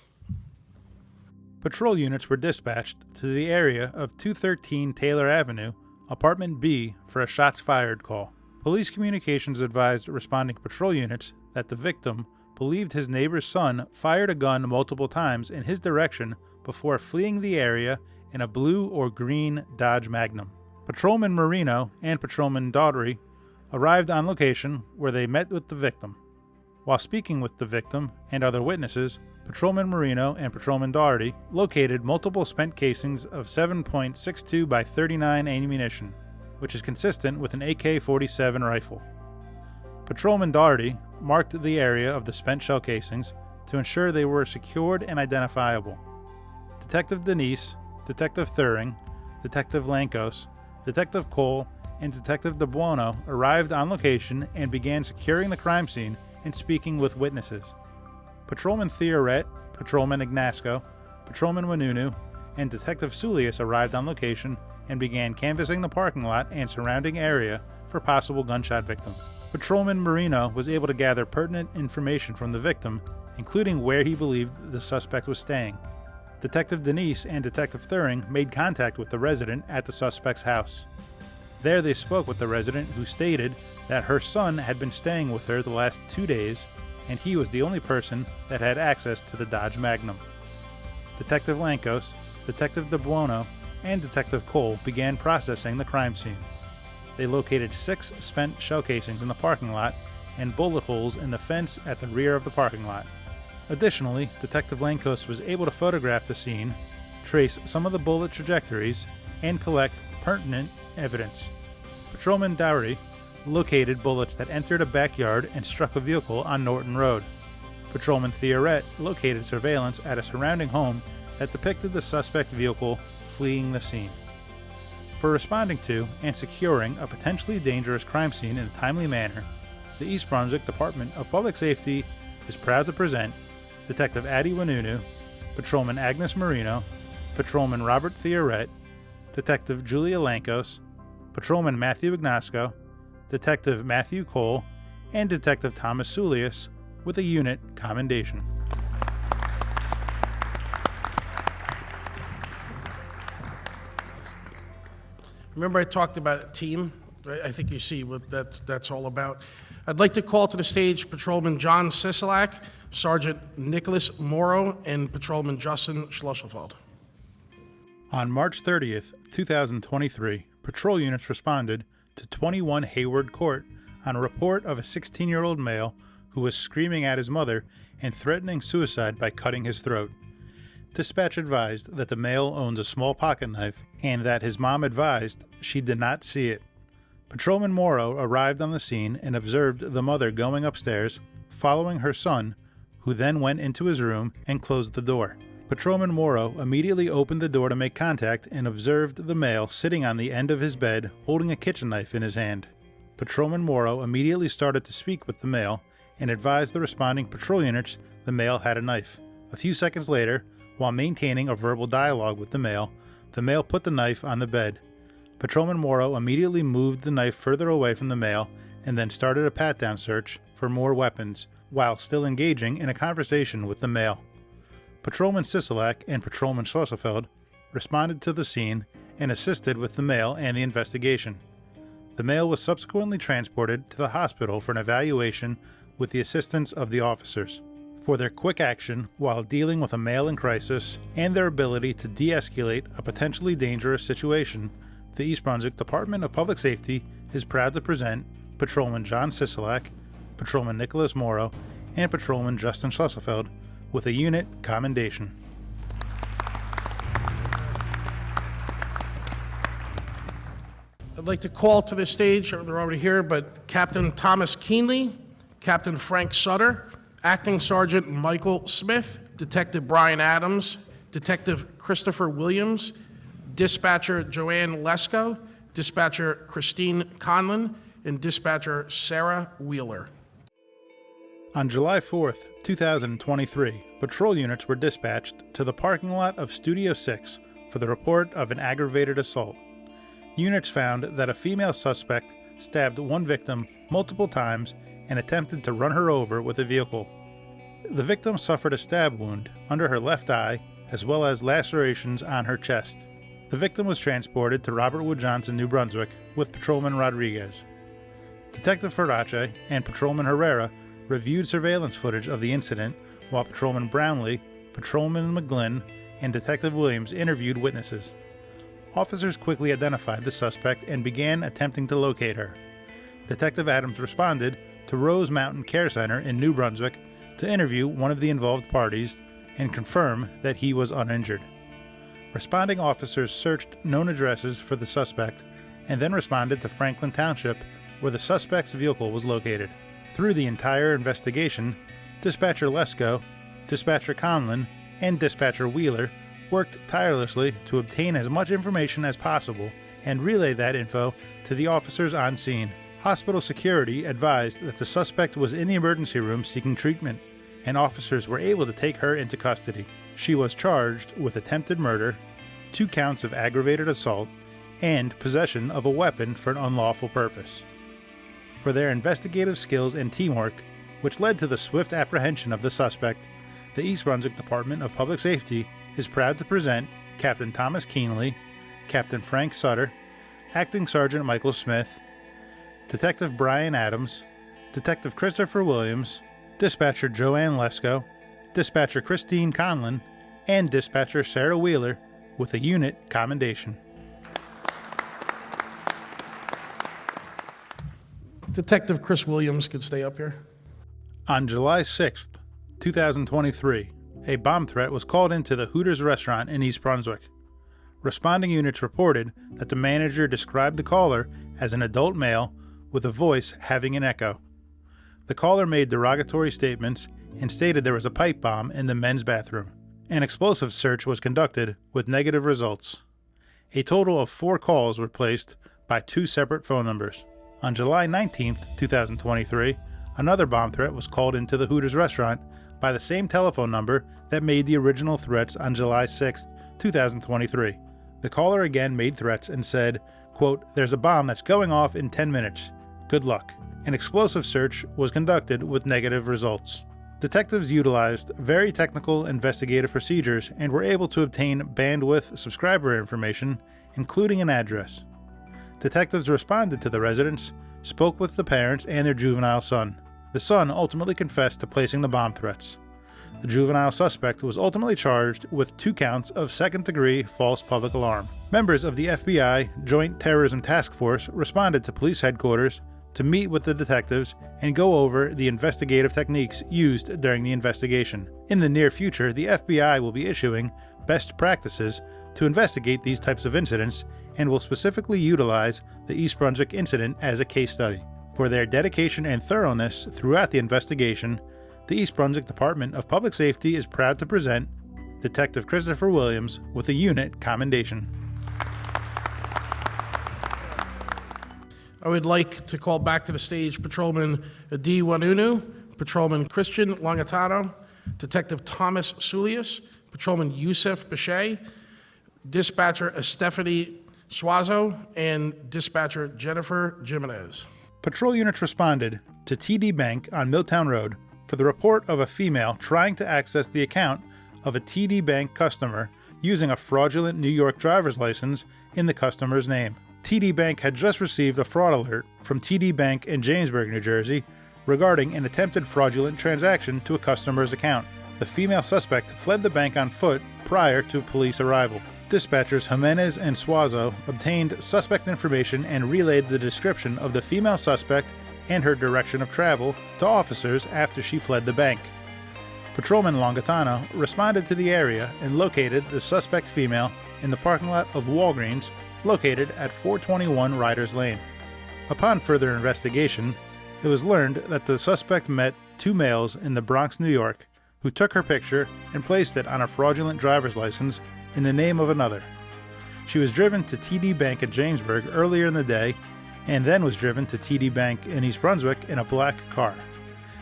Patrol units were dispatched to the area of 213 Taylor Avenue, Apartment B, for a shots fired call. Police communications advised responding patrol units that the victim believed his neighbor's son fired a gun multiple times in his direction before fleeing the area in a blue or green Dodge Magnum. Patrolman Marino and Patrolman Daugherty arrived on location where they met with the victim. While speaking with the victim and other witnesses, Patrolman Marino and Patrolman Daugherty located multiple spent casings of 7.62 by 39 ammunition, which is consistent with an AK-47 rifle. Patrolman Daugherty marked the area of the spent shell casings to ensure they were secured and identifiable. Detective Denise, Detective Thuring, Detective Lankos, Detective Cole, and Detective De Buono arrived on location and began securing the crime scene and speaking with witnesses. Patrolman Theoret, Patrolman Ignasco, Patrolman Wanunu, and Detective Sulius arrived on location and began canvassing the parking lot and surrounding area for possible gunshot victims. Patrolman Marino was able to gather pertinent information from the victim, including where he believed the suspect was staying. Detective Denise and Detective Thuring made contact with the resident at the suspect's house. There they spoke with the resident, who stated that her son had been staying with her the last 2 days, and he was the only person that had access to the Dodge Magnum. Detective Lankos, Detective De Buono, and Detective Cole began processing the crime scene. They located 6 spent shell casings in the parking lot and bullet holes in the fence at the rear of the parking lot. Additionally, Detective Lankos was able to photograph the scene, trace some of the bullet trajectories, and collect pertinent evidence. Patrolman Dowry located bullets that entered a backyard and struck a vehicle on Norton Road. Patrolman Theoret located surveillance at a surrounding home that depicted the suspect vehicle fleeing the scene. For responding to and securing a potentially dangerous crime scene in a timely manner, the East Brunswick Department of Public Safety is proud to present Detective Addie Wanunu, Patrolman Agnes Marino, Patrolman Robert Theoret, Detective Julia Lankos, Patrolman Matthew Ignasco, Detective Matthew Cole, and Detective Thomas Sulius with a unit commendation. Remember I talked about a team? I think you see what that's all about. I'd like to call to the stage Patrolman John Sisolak, Sergeant Nicholas Morrow, and Patrolman Justin Schlosselfeld. On March 30th, 2023, patrol units responded to 21 Hayward Court on a report of a 16-year-old male who was screaming at his mother and threatening suicide by cutting his throat. Dispatch advised that the male owns a small pocket knife and that his mom advised she did not see it. Patrolman Morrow arrived on the scene and observed the mother going upstairs, following her son, who then went into his room and closed the door. Patrolman Morrow immediately opened the door to make contact and observed the male sitting on the end of his bed holding a kitchen knife in his hand. Patrolman Morrow immediately started to speak with the male and advised the responding patrol units the male had a knife. A few seconds later, while maintaining a verbal dialogue with the male put the knife on the bed. Patrolman Morrow immediately moved the knife further away from the male and then started a pat-down search for more weapons while still engaging in a conversation with the male. Patrolman Sisolak and Patrolman Schlosselfeld responded to the scene and assisted with the male and the investigation. The male was subsequently transported to the hospital for an evaluation with the assistance of the officers. For their quick action while dealing with a male in crisis and their ability to de-escalate a potentially dangerous situation, the East Brunswick Department of Public Safety is proud to present Patrolman John Sisolak, Patrolman Nicholas Morrow, and Patrolman Justin Schlosselfeld with a unit commendation. I'd like to call to the stage, they're already here, but Captain Thomas Keenley, Captain Frank Sutter, Acting Sergeant Michael Smith, Detective Brian Adams, Detective Christopher Williams, Dispatcher JoAnn Lesko, Dispatcher Christine Conlon, and Dispatcher Sarah Wheeler. On July 4th, 2023, patrol units were dispatched to the parking lot of Studio 6 for the report of an aggravated assault. Units found that a female suspect stabbed one victim multiple times and attempted to run her over with a vehicle. The victim suffered a stab wound under her left eye as well as lacerations on her chest. The victim was transported to Robert Wood Johnson, New Brunswick, with Patrolman Rodriguez. Detective Farace and Patrolman Herrera reviewed surveillance footage of the incident, while Patrolman Brownlee, Patrolman McGlynn, and Detective Williams interviewed witnesses. Officers quickly identified the suspect and began attempting to locate her. Detective Adams responded to Rose Mountain Care Center in New Brunswick to interview one of the involved parties and confirm that he was uninjured. Responding officers searched known addresses for the suspect and then responded to Franklin Township, where the suspect's vehicle was located. Through the entire investigation, Dispatcher Lesko, Dispatcher Conlon, and Dispatcher Wheeler worked tirelessly to obtain as much information as possible and relay that info to the officers on scene. Hospital security advised that the suspect was in the emergency room seeking treatment, and officers were able to take her into custody. She was charged with attempted murder, 2 counts of aggravated assault, and possession of a weapon for an unlawful purpose. For their investigative skills and teamwork, which led to the swift apprehension of the suspect, the East Brunswick Department of Public Safety is proud to present Captain Thomas Keenley, Captain Frank Sutter, Acting Sergeant Michael Smith, Detective Brian Adams, Detective Christopher Williams, Dispatcher JoAnn Lesko, Dispatcher Christine Conlon, and Dispatcher Sarah Wheeler with a unit commendation. Detective Chris Williams could stay up here. On July 6th, 2023, a bomb threat was called into the Hooters restaurant in East Brunswick. Responding units reported that the manager described the caller as an adult male with a voice having an echo. The caller made derogatory statements and stated there was a pipe bomb in the men's bathroom. An explosive search was conducted with negative results. A total of 4 calls were placed by 2 separate phone numbers. On July 19th, 2023, another bomb threat was called into the Hooters restaurant by the same telephone number that made the original threats on July 6th, 2023. The caller again made threats and said, quote, "There's a bomb that's going off in 10 minutes. Good luck." An explosive search was conducted with negative results. Detectives utilized very technical investigative procedures and were able to obtain bandwidth subscriber information, including an address. Detectives responded to the residents, spoke with the parents and their juvenile son. The son ultimately confessed to placing the bomb threats. The juvenile suspect was ultimately charged with 2 counts of second-degree false public alarm. Members of the FBI Joint Terrorism Task Force responded to police headquarters to meet with the detectives and go over the investigative techniques used during the investigation. In the near future, the FBI will be issuing best practices to investigate these types of incidents and will specifically utilize the East Brunswick incident as a case study. For their dedication and thoroughness throughout the investigation, the East Brunswick Department of Public Safety is proud to present Detective Christopher Williams with a unit commendation. I would like to call back to the stage Patrolman D. Wanunu, Patrolman Christian Longatano, Detective Thomas Sulius, Patrolman Yusef Bechet, Dispatcher Stephanie Suazo, and Dispatcher Jennifer Jimenez. Patrol units responded to TD Bank on Milltown Road for the report of a female trying to access the account of a TD Bank customer using a fraudulent New York driver's license in the customer's name. TD Bank had just received a fraud alert from TD Bank in Jamesburg, New Jersey, regarding an attempted fraudulent transaction to a customer's account. The female suspect fled the bank on foot prior to police arrival. Dispatchers Jimenez and Suazo obtained suspect information and relayed the description of the female suspect and her direction of travel to officers after she fled the bank. Patrolman Longatano responded to the area and located the suspect female in the parking lot of Walgreens, located at 421 Riders Lane. Upon further investigation, it was learned that the suspect met 2 males in the Bronx, New York, who took her picture and placed it on a fraudulent driver's license in the name of another. She was driven to TD Bank in Jamesburg earlier in the day and then was driven to TD Bank in East Brunswick in a black car.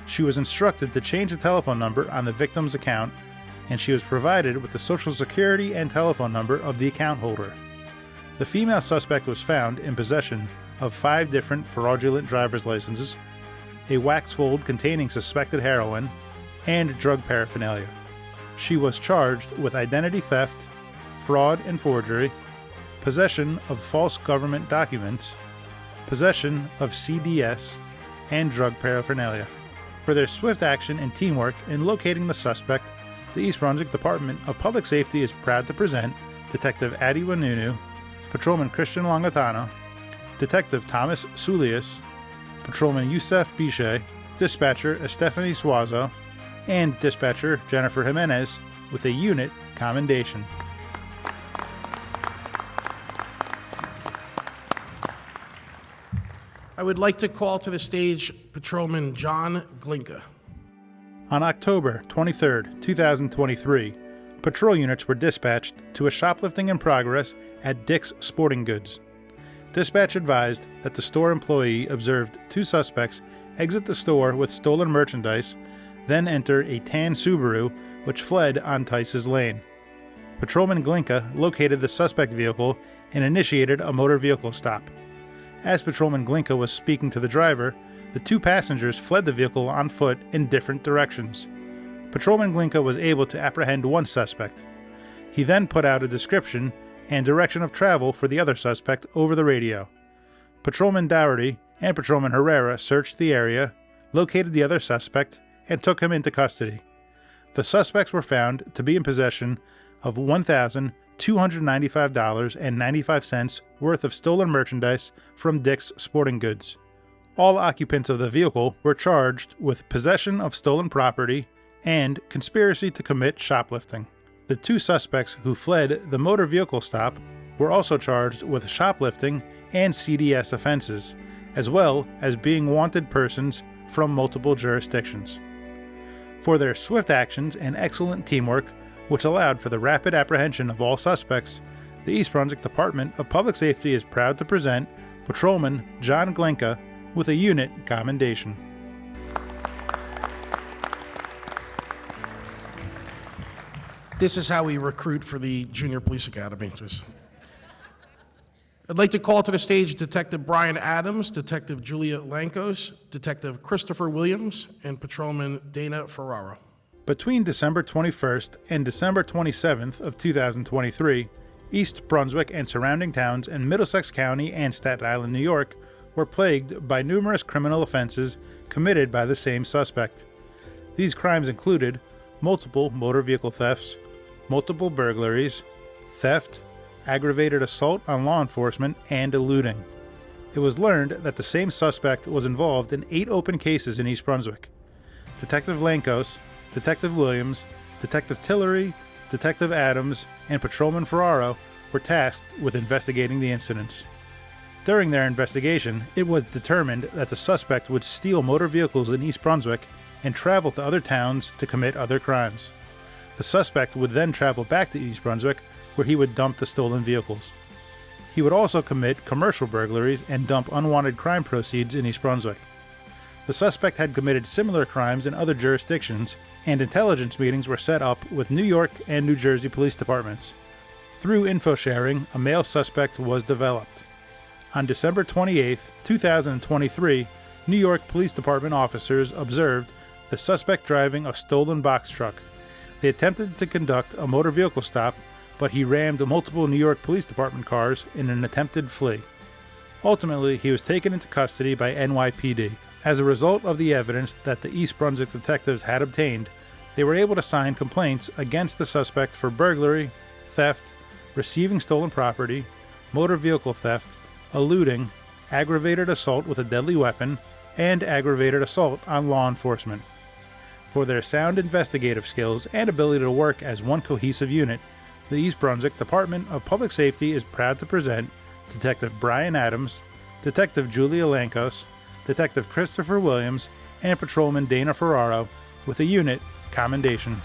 She was instructed to change the telephone number on the victim's account, and she was provided with the social security and telephone number of the account holder. The female suspect was found in possession of 5 different fraudulent driver's licenses, a wax fold containing suspected heroin, and drug paraphernalia. She was charged with identity theft, fraud and forgery, possession of false government documents, possession of CDS, and drug paraphernalia. For their swift action and teamwork in locating the suspect, the East Brunswick Department of Public Safety is proud to present Detective Adi Wanunu, Patrolman Christian Longatano, Detective Thomas Sulius, Patrolman Yusef Bechet, Dispatcher Stephanie Suazo, and Dispatcher Jennifer Jimenez with a unit commendation. I would like to call to the stage Patrolman John Glinka. On October 23, 2023, patrol units were dispatched to a shoplifting in progress at Dick's Sporting Goods. Dispatch advised that the store employee observed two suspects exit the store with stolen merchandise, then enter a tan Subaru which fled on Tice's Lane. Patrolman Glinka located the suspect vehicle and initiated a motor vehicle stop. As Patrolman Glinka was speaking to the driver, the two passengers fled the vehicle on foot in different directions. Patrolman Glinka was able to apprehend one suspect. He then put out a description and direction of travel for the other suspect over the radio. Patrolman Dougherty and Patrolman Herrera searched the area, located the other suspect, and took him into custody. The suspects were found to be in possession of $1,295.95 worth of stolen merchandise from Dick's Sporting Goods. All occupants of the vehicle were charged with possession of stolen property and conspiracy to commit shoplifting. The two suspects who fled the motor vehicle stop were also charged with shoplifting and CDS offenses, as well as being wanted persons from multiple jurisdictions. For their swift actions and excellent teamwork, which allowed for the rapid apprehension of all suspects, the East Brunswick Department of Public Safety is proud to present Patrolman John Glinka with a unit commendation. This is how we recruit for the Junior Police Academy. I'd like to call to the stage Detective Brian Adams, Detective Julia Lankos, Detective Christopher Williams, and Patrolman Dana Ferraro. Between December 21st and December 27th of 2023, East Brunswick and surrounding towns in Middlesex County and Staten Island, New York, were plagued by numerous criminal offenses committed by the same suspect. These crimes included multiple motor vehicle thefts, multiple burglaries, theft, aggravated assault on law enforcement, and eluding. It was learned that the same suspect was involved in 8 open cases in East Brunswick. Detective Lankos, Detective Williams, Detective Tillery, Detective Adams, and Patrolman Ferraro were tasked with investigating the incidents. During their investigation, it was determined that the suspect would steal motor vehicles in East Brunswick and travel to other towns to commit other crimes. The suspect would then travel back to East Brunswick, where he would dump the stolen vehicles. He would also commit commercial burglaries and dump unwanted crime proceeds in East Brunswick. The suspect had committed similar crimes in other jurisdictions, and intelligence meetings were set up with New York and New Jersey police departments. Through info sharing, a male suspect was developed. On December 28, 2023, New York Police Department officers observed the suspect driving a stolen box truck. They attempted to conduct a motor vehicle stop, but he rammed multiple New York Police Department cars in an attempted flee. Ultimately, he was taken into custody by NYPD. As a result of the evidence that the East Brunswick detectives had obtained, they were able to sign complaints against the suspect for burglary, theft, receiving stolen property, motor vehicle theft, eluding, aggravated assault with a deadly weapon, and aggravated assault on law enforcement. For their sound investigative skills and ability to work as one cohesive unit, the East Brunswick Department of Public Safety is proud to present Detective Brian Adams, Detective Julia Lankos, Detective Christopher Williams, and Patrolman Dana Ferraro with a unit commendation.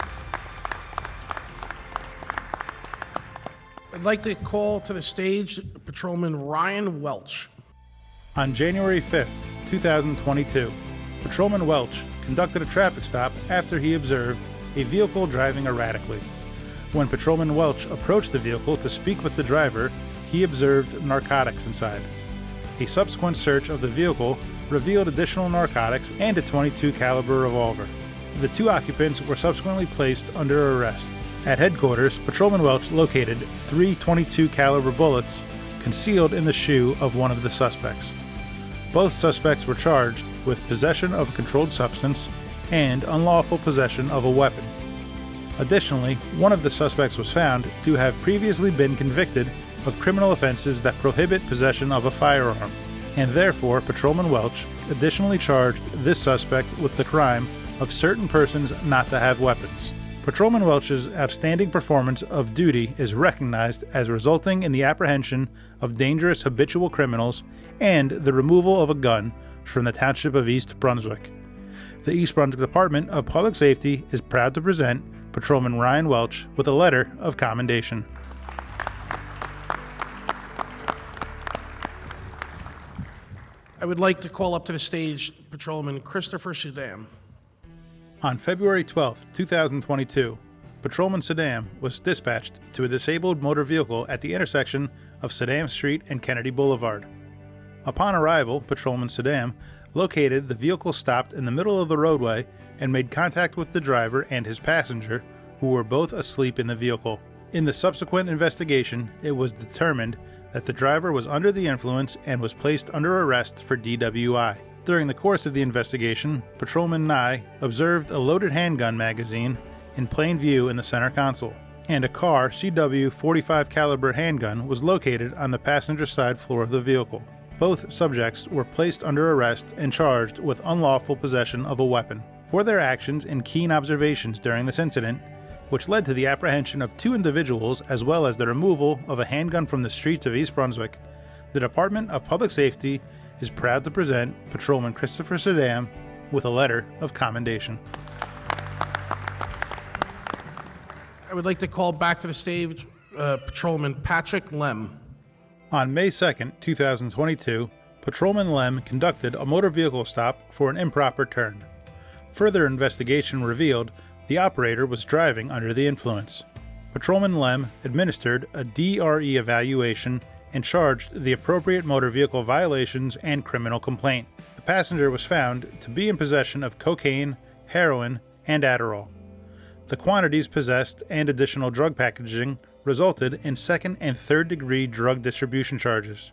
I'd like to call to the stage Patrolman Ryan Welch. On January 5th, 2022, Patrolman Welch conducted a traffic stop after he observed a vehicle driving erratically. When Patrolman Welch approached the vehicle to speak with the driver, he observed narcotics inside. A subsequent search of the vehicle revealed additional narcotics and a .22 caliber revolver. The two occupants were subsequently placed under arrest. At headquarters, Patrolman Welch located 3 .22 caliber bullets concealed in the shoe of one of the suspects. Both suspects were charged with possession of a controlled substance and unlawful possession of a weapon. Additionally, one of the suspects was found to have previously been convicted of criminal offenses that prohibit possession of a firearm, and therefore Patrolman Welch additionally charged this suspect with the crime of certain persons not to have weapons. Patrolman Welch's outstanding performance of duty is recognized as resulting in the apprehension of dangerous habitual criminals and the removal of a gun from the Township of East Brunswick. The East Brunswick Department of Public Safety is proud to present Patrolman Ryan Welch with a letter of commendation. I would like to call up to the stage Patrolman Christopher Sudam. On February 12, 2022, Patrolman Saddam was dispatched to a disabled motor vehicle at the intersection of Saddam Street and Kennedy Boulevard. Upon arrival, Patrolman Saddam located the vehicle stopped in the middle of the roadway and made contact with the driver and his passenger, who were both asleep in the vehicle. In the subsequent investigation, it was determined that the driver was under the influence and was placed under arrest for DWI. During the course of the investigation, Patrolman Nye observed a loaded handgun magazine in plain view in the center console, and a Carr CW .45 caliber handgun was located on the passenger side floor of the vehicle. Both subjects were placed under arrest and charged with unlawful possession of a weapon. For their actions and keen observations during this incident, which led to the apprehension of 2 individuals as well as the removal of a handgun from the streets of East Brunswick, the Department of Public Safety is proud to present Patrolman Christopher Saddam with a letter of commendation. I would like to call back to the stage Patrolman Patrick Lem. On May 2, 2022, Patrolman Lem conducted a motor vehicle stop for an improper turn. Further investigation revealed the operator was driving under the influence. Patrolman Lem administered a DRE evaluation and charged the appropriate motor vehicle violations and criminal complaint. The passenger was found to be in possession of cocaine, heroin, and Adderall. The quantities possessed and additional drug packaging resulted in second and third degree drug distribution charges.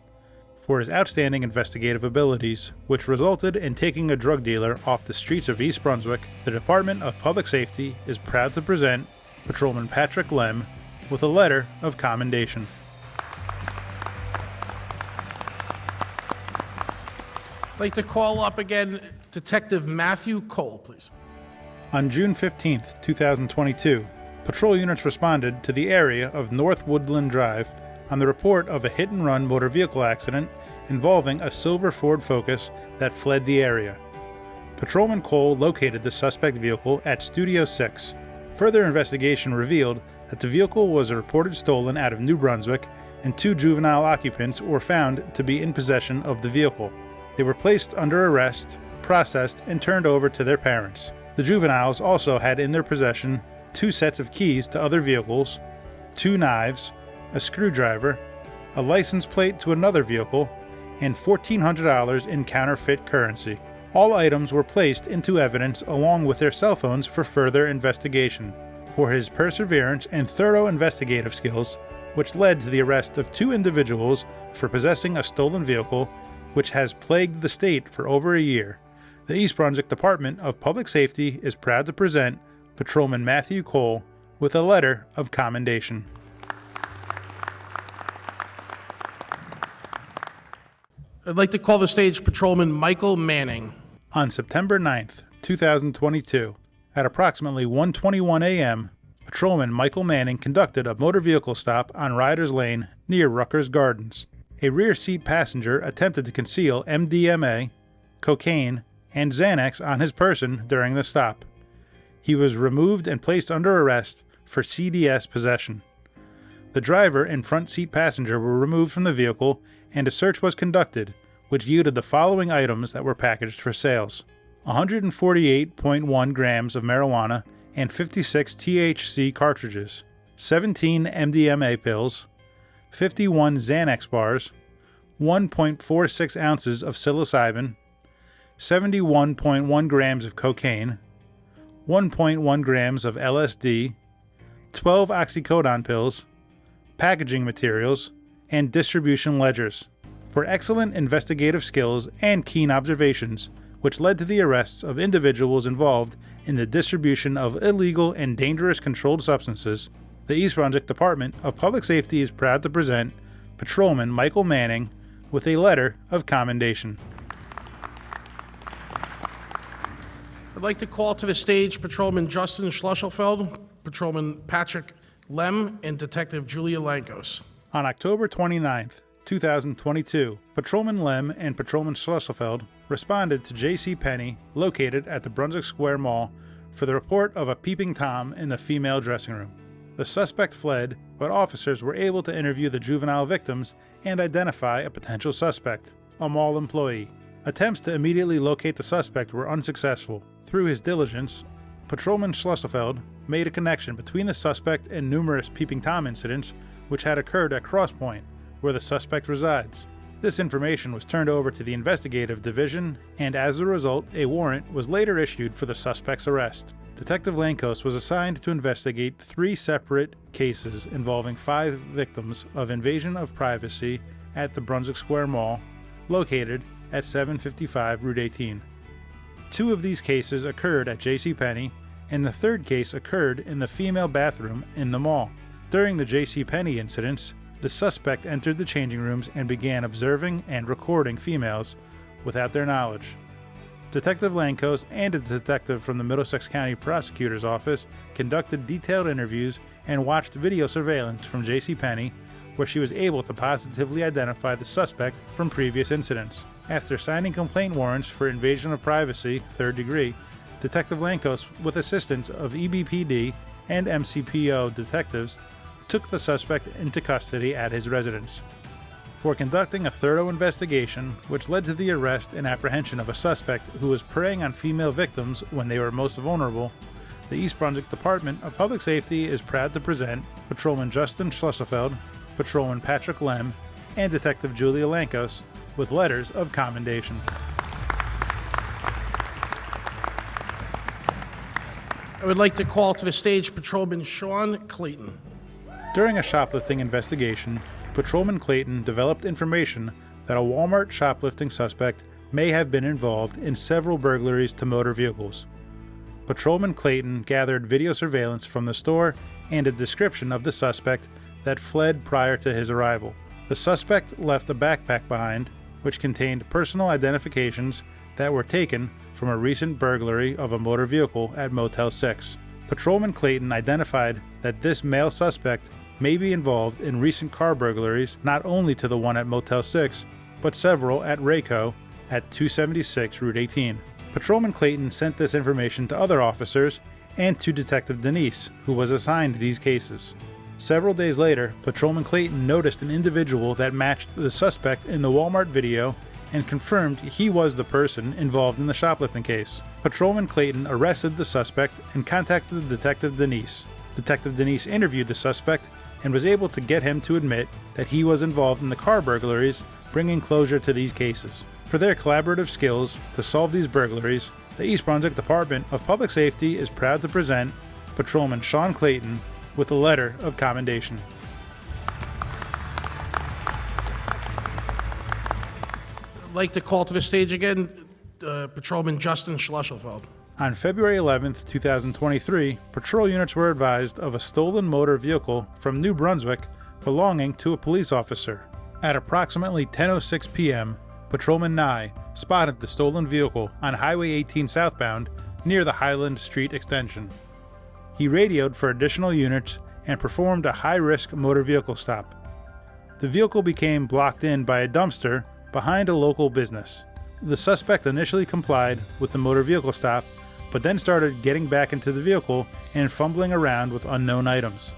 For his outstanding investigative abilities, which resulted in taking a drug dealer off the streets of East Brunswick, the Department of Public Safety is proud to present Patrolman Patrick Lem with a letter of commendation. I'd like to call up again Detective Matthew Cole, please. On June 15, 2022, patrol units responded to the area of North Woodland Drive on the report of a hit-and-run motor vehicle accident involving a silver Ford Focus that fled the area. Patrolman Cole located the suspect vehicle at Studio 6. Further investigation revealed that the vehicle was reported stolen out of New Brunswick, and 2 juvenile occupants were found to be in possession of the vehicle. They were placed under arrest, processed, and turned over to their parents. The juveniles also had in their possession 2 sets of keys to other vehicles, 2 knives, a screwdriver, a license plate to another vehicle, and $1,400 in counterfeit currency. All items were placed into evidence along with their cell phones for further investigation. For his perseverance and thorough investigative skills, which led to the arrest of 2 individuals for possessing a stolen vehicle, which has plagued the state for over a year, the East Brunswick Department of Public Safety is proud to present Patrolman Matthew Cole with a letter of commendation. I'd like to call the stage Patrolman Michael Manning. On September 9th, 2022, at approximately 1:21 a.m., Patrolman Michael Manning conducted a motor vehicle stop on Riders Lane near Ruckers Gardens. A rear seat passenger attempted to conceal MDMA, cocaine, and Xanax on his person during the stop. He was removed and placed under arrest for CDS possession. The driver and front seat passenger were removed from the vehicle and a search was conducted, which yielded the following items that were packaged for sales: 148.1 grams of marijuana and 56 THC cartridges, 17 MDMA pills, 51 Xanax bars, 1.46 ounces of psilocybin, 71.1 grams of cocaine, 1.1 grams of LSD, 12 oxycodone pills, packaging materials, and distribution ledgers. For excellent investigative skills and keen observations, which led to the arrests of individuals involved in the distribution of illegal and dangerous controlled substances, the East Brunswick Department of Public Safety is proud to present Patrolman Michael Manning with a letter of commendation. I'd like to call to the stage Patrolman Justin Schlusselfeld. Patrolman Patrick Lem and Detective Julia Lankos. On October 29th, 2022, Patrolman Lem and Patrolman Schlesselfeld responded to J.C. Penney, located at the Brunswick Square Mall, for the report of a peeping Tom in the female dressing room. The suspect fled, but officers were able to interview the juvenile victims and identify a potential suspect, a mall employee. Attempts to immediately locate the suspect were unsuccessful. Through his diligence, Patrolman Schlesselfeld made a connection between the suspect and numerous peeping Tom incidents which had occurred at Cross Point, where the suspect resides. This information was turned over to the investigative division, and as a result, a warrant was later issued for the suspect's arrest. Detective Lankos was assigned to investigate 3 separate cases involving 5 victims of invasion of privacy at the Brunswick Square Mall, located at 755 Route 18. 2 of these cases occurred at JCPenney, and the third case occurred in the female bathroom in the mall. During the JCPenney incidents, the suspect entered the changing rooms and began observing and recording females without their knowledge. Detective Lankos and a detective from the Middlesex County Prosecutor's Office conducted detailed interviews and watched video surveillance from JCPenney, where she was able to positively identify the suspect from previous incidents. After signing complaint warrants for invasion of privacy, 3rd degree, Detective Lankos, with assistance of EBPD and MCPO detectives, took the suspect into custody at his residence. For conducting a thorough investigation, which led to the arrest and apprehension of a suspect who was preying on female victims when they were most vulnerable, the East Brunswick Department of Public Safety is proud to present Patrolman Justin Schlesselfeld, Patrolman Patrick Lem, and Detective Julia Lankos with letters of commendation. I would like to call to the stage Patrolman Sean Clayton. During a shoplifting investigation, Patrolman Clayton developed information that a Walmart shoplifting suspect may have been involved in several burglaries to motor vehicles. Patrolman Clayton gathered video surveillance from the store and a description of the suspect that fled prior to his arrival. The suspect left a backpack behind, which contained personal identifications that were taken from a recent burglary of a motor vehicle at Motel 6. Patrolman Clayton identified that this male suspect may be involved in recent car burglaries, not only to the one at Motel 6, but several at Rayco at 276 Route 18. Patrolman Clayton sent this information to other officers and to Detective Denise, who was assigned these cases. Several days later, Patrolman Clayton noticed an individual that matched the suspect in the Walmart video and confirmed he was the person involved in the shoplifting case. Patrolman Clayton arrested the suspect and contacted Detective Denise. Detective Denise interviewed the suspect and was able to get him to admit that he was involved in the car burglaries, bringing closure to these cases. For their collaborative skills to solve these burglaries, the East Brunswick Department of Public Safety is proud to present Patrolman Sean Clayton with a letter of commendation. I'd like to call to the stage again Patrolman Justin Schlesselfeld. On February 11, 2023, patrol units were advised of a stolen motor vehicle from New Brunswick belonging to a police officer. At approximately 10:06 p.m., Patrolman Nye spotted the stolen vehicle on Highway 18 southbound near the Highland Street extension. He radioed for additional units and performed a high-risk motor vehicle stop. The vehicle became blocked in by a dumpster behind a local business. The suspect initially complied with the motor vehicle stop, but then started getting back into the vehicle and fumbling around with unknown items.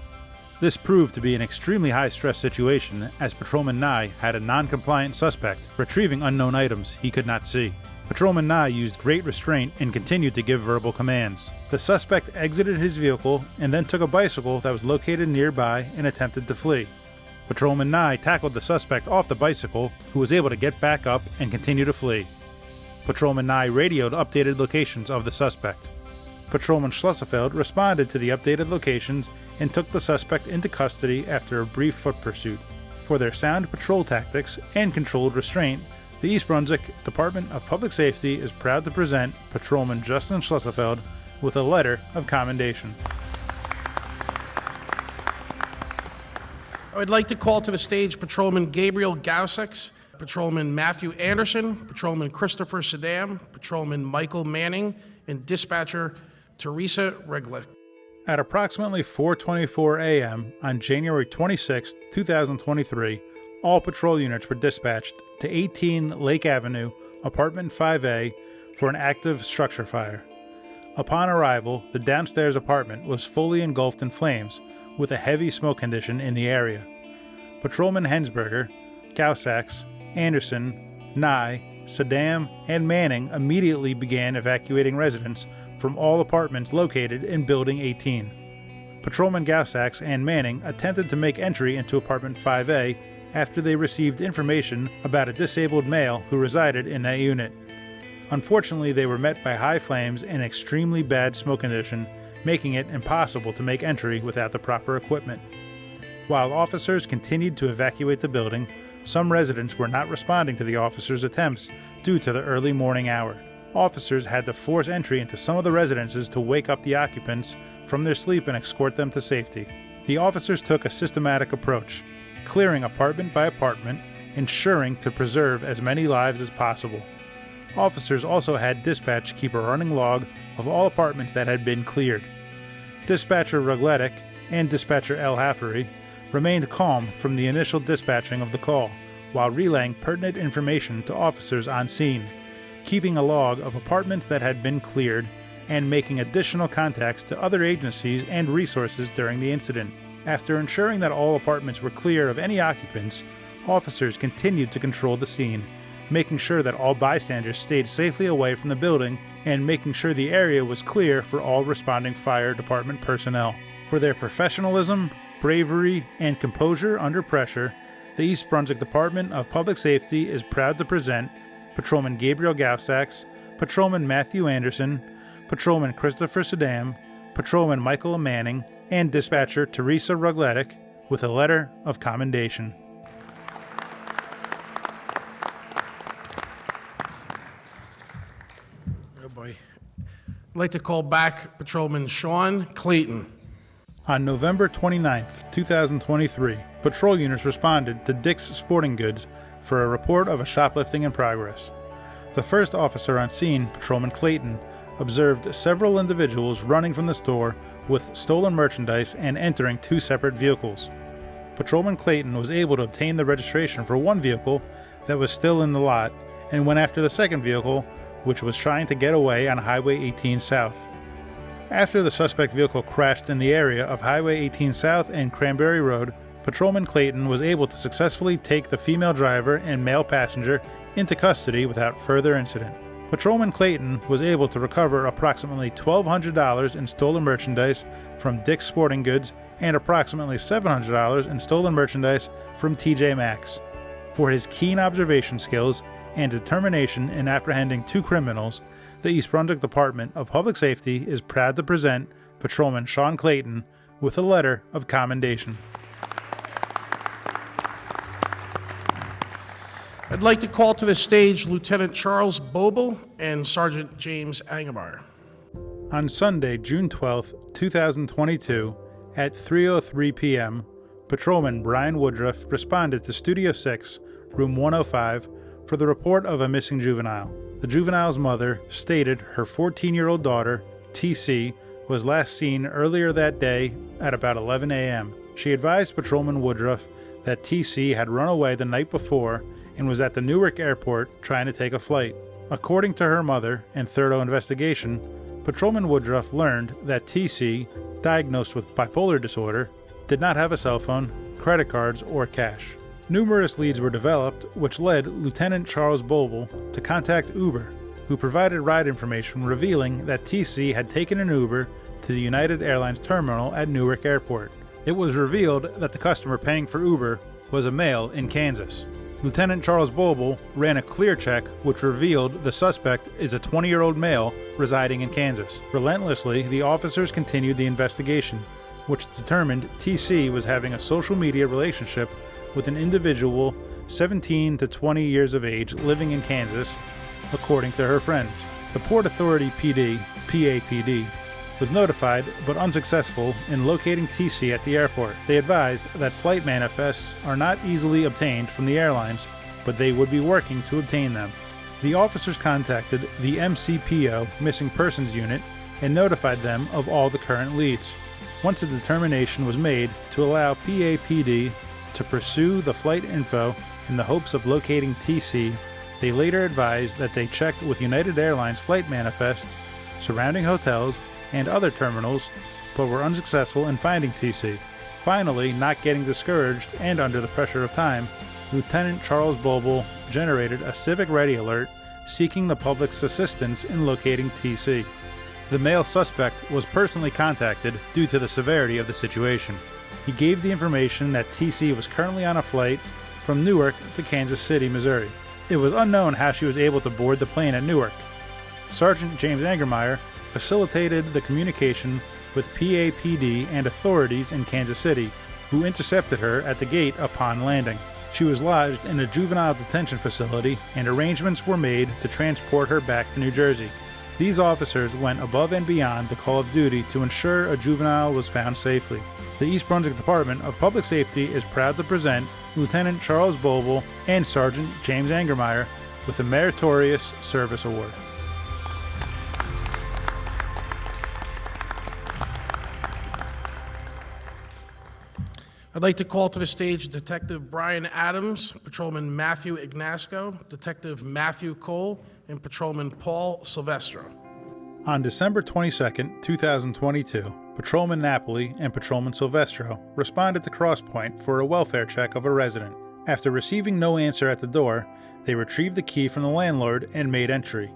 This proved to be an extremely high-stress situation, as Patrolman Nye had a non-compliant suspect retrieving unknown items he could not see. Patrolman Nye used great restraint and continued to give verbal commands. The suspect exited his vehicle and then took a bicycle that was located nearby and attempted to flee. Patrolman Nye tackled the suspect off the bicycle, who was able to get back up and continue to flee. Patrolman Nye radioed updated locations of the suspect. Patrolman Schlesselfeld responded to the updated locations and took the suspect into custody after a brief foot pursuit. For their sound patrol tactics and controlled restraint, the East Brunswick Department of Public Safety is proud to present Patrolman Justin Schlesselfeld with a letter of commendation. I would like to call to the stage Patrolman Gabriel Gausex, Patrolman Matthew Anderson, Patrolman Christopher Sadam, Patrolman Michael Manning, and Dispatcher Teresa Reglick. At approximately 4:24 a.m. on January 26, 2023, all patrol units were dispatched to 18 Lake Avenue, Apartment 5A, for an active structure fire. Upon arrival, the downstairs apartment was fully engulfed in flames, with a heavy smoke condition in the area. Patrolman Hensberger, Gaussax, Anderson, Nye, Saddam, and Manning immediately began evacuating residents from all apartments located in Building 18. Patrolman Gaussax and Manning attempted to make entry into Apartment 5A after they received information about a disabled male who resided in that unit. Unfortunately, they were met by high flames and extremely bad smoke condition, making it impossible to make entry without the proper equipment. While officers continued to evacuate the building, some residents were not responding to the officers' attempts due to the early morning hour. Officers had to force entry into some of the residences to wake up the occupants from their sleep and escort them to safety. The officers took a systematic approach, clearing apartment by apartment, ensuring to preserve as many lives as possible. Officers also had dispatch keep a running log of all apartments that had been cleared. Dispatcher Rugletic and Dispatcher El Haffery remained calm from the initial dispatching of the call, while relaying pertinent information to officers on scene, keeping a log of apartments that had been cleared, and making additional contacts to other agencies and resources during the incident. After ensuring that all apartments were clear of any occupants, officers continued to control the scene, making sure that all bystanders stayed safely away from the building and making sure the area was clear for all responding fire department personnel. For their professionalism, bravery, and composure under pressure, the East Brunswick Department of Public Safety is proud to present Patrolman Gabriel Gaussax, Patrolman Matthew Anderson, Patrolman Christopher Saddam, Patrolman Michael Manning, and Dispatcher Teresa Rugletic with a letter of commendation. Oh boy. I'd like to call back Patrolman Sean Clayton. On November 29, 2023, patrol units responded to Dick's Sporting Goods for a report of a shoplifting in progress. The first officer on scene, Patrolman Clayton, observed several individuals running from the store with stolen merchandise and entering two separate vehicles. Patrolman Clayton was able to obtain the registration for one vehicle that was still in the lot and went after the second vehicle, which was trying to get away on Highway 18 South. After the suspect vehicle crashed in the area of Highway 18 South and Cranberry Road, Patrolman Clayton was able to successfully take the female driver and male passenger into custody without further incident. Patrolman Clayton was able to recover approximately $1,200 in stolen merchandise from Dick's Sporting Goods and approximately $700 in stolen merchandise from TJ Maxx. For his keen observation skills and determination in apprehending two criminals, the East Brunswick Department of Public Safety is proud to present Patrolman Sean Clayton with a letter of commendation. I'd like to call to the stage Lieutenant Charles Boble and Sergeant James Angemar. On Sunday, June 12, 2022, at 3:03 p.m., Patrolman Brian Woodruff responded to Studio 6, Room 105, for the report of a missing juvenile. The juvenile's mother stated her 14-year-old daughter, TC, was last seen earlier that day at about 11 a.m. She advised Patrolman Woodruff that TC had run away the night before and was at the Newark airport trying to take a flight. According to her mother and thorough investigation, Patrolman Woodruff learned that TC, diagnosed with bipolar disorder, did not have a cell phone, credit cards, or cash. Numerous leads were developed, which led Lieutenant Charles Boble to contact Uber, who provided ride information revealing that TC had taken an Uber to the United Airlines terminal at Newark Airport. It was revealed that the customer paying for Uber was a male in Kansas. Lieutenant Charles Boble ran a clear check which revealed the suspect is a 20-year-old male residing in Kansas. Relentlessly, the officers continued the investigation, which determined TC was having a social media relationship with an individual 17 to 20 years of age living in Kansas, according to her friends. The Port Authority PD, PAPD, was notified but unsuccessful in locating TC at the airport. They advised that flight manifests are not easily obtained from the airlines, but they would be working to obtain them. The officers contacted the MCPO Missing Persons Unit and notified them of all the current leads. Once a determination was made to allow PAPD to pursue the flight info in the hopes of locating TC, they later advised that they checked with United Airlines flight manifest, surrounding hotels, and other terminals, but were unsuccessful in finding TC. Finally, not getting discouraged and under the pressure of time, Lieutenant Charles Boble generated a civic ready alert seeking the public's assistance in locating TC. The male suspect was personally contacted due to the severity of the situation. He gave the information that TC was currently on a flight from Newark to Kansas City, Missouri. It was unknown how she was able to board the plane at Newark. Sergeant James Angermeyer facilitated the communication with PAPD and authorities in Kansas City, who intercepted her at the gate upon landing. She was lodged in a juvenile detention facility, and arrangements were made to transport her back to New Jersey. These officers went above and beyond the call of duty to ensure a juvenile was found safely. The East Brunswick Department of Public Safety is proud to present Lieutenant Charles Boble and Sergeant James Angermeyer with a Meritorious Service Award. I'd like to call to the stage Detective Brian Adams, Patrolman Matthew Ignasco, Detective Matthew Cole, and Patrolman Paul Silvestro. On December 22, 2022, Patrolman Napoli and Patrolman Silvestro responded to Cross Point for a welfare check of a resident. After receiving no answer at the door, they retrieved the key from the landlord and made entry.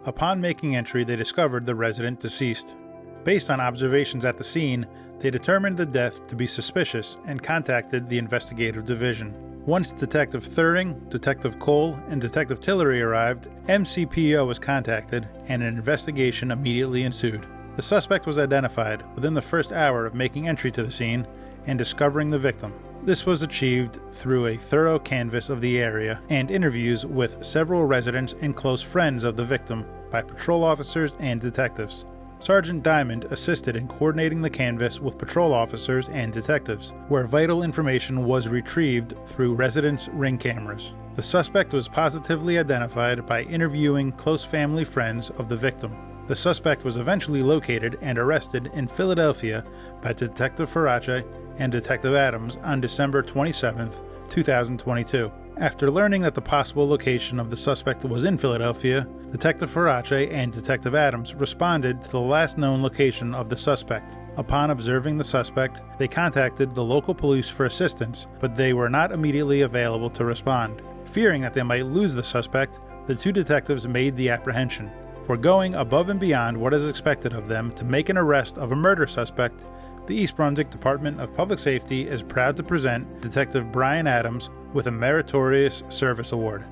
Upon making entry, they discovered the resident deceased. Based on observations at the scene, they determined the death to be suspicious and contacted the investigative division. Once Detective Thuring, Detective Cole, and Detective Tillery arrived, MCPO was contacted and an investigation immediately ensued. The suspect was identified within the first hour of making entry to the scene and discovering the victim. This was achieved through a thorough canvass of the area and interviews with several residents and close friends of the victim by patrol officers and detectives. Sergeant Diamond assisted in coordinating the canvass with patrol officers and detectives, where vital information was retrieved through residents' ring cameras. The suspect was positively identified by interviewing close family friends of the victim. The suspect was eventually located and arrested in Philadelphia by Detective Farace and Detective Adams on December 27, 2022. After learning that the possible location of the suspect was in Philadelphia, Detective Farace and Detective Adams responded to the last known location of the suspect. Upon observing the suspect, they contacted the local police for assistance, but they were not immediately available to respond. Fearing that they might lose the suspect, the two detectives made the apprehension. For going above and beyond what is expected of them to make an arrest of a murder suspect, the East Brunswick Department of Public Safety is proud to present Detective Brian Adams with a Meritorious Service Award.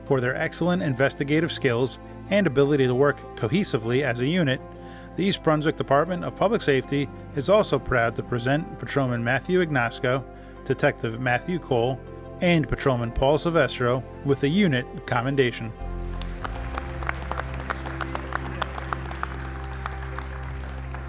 For their excellent investigative skills and ability to work cohesively as a unit, the East Brunswick Department of Public Safety is also proud to present Patrolman Matthew Ignasco, Detective Matthew Cole, and Patrolman Paul Silvestro with a unit commendation.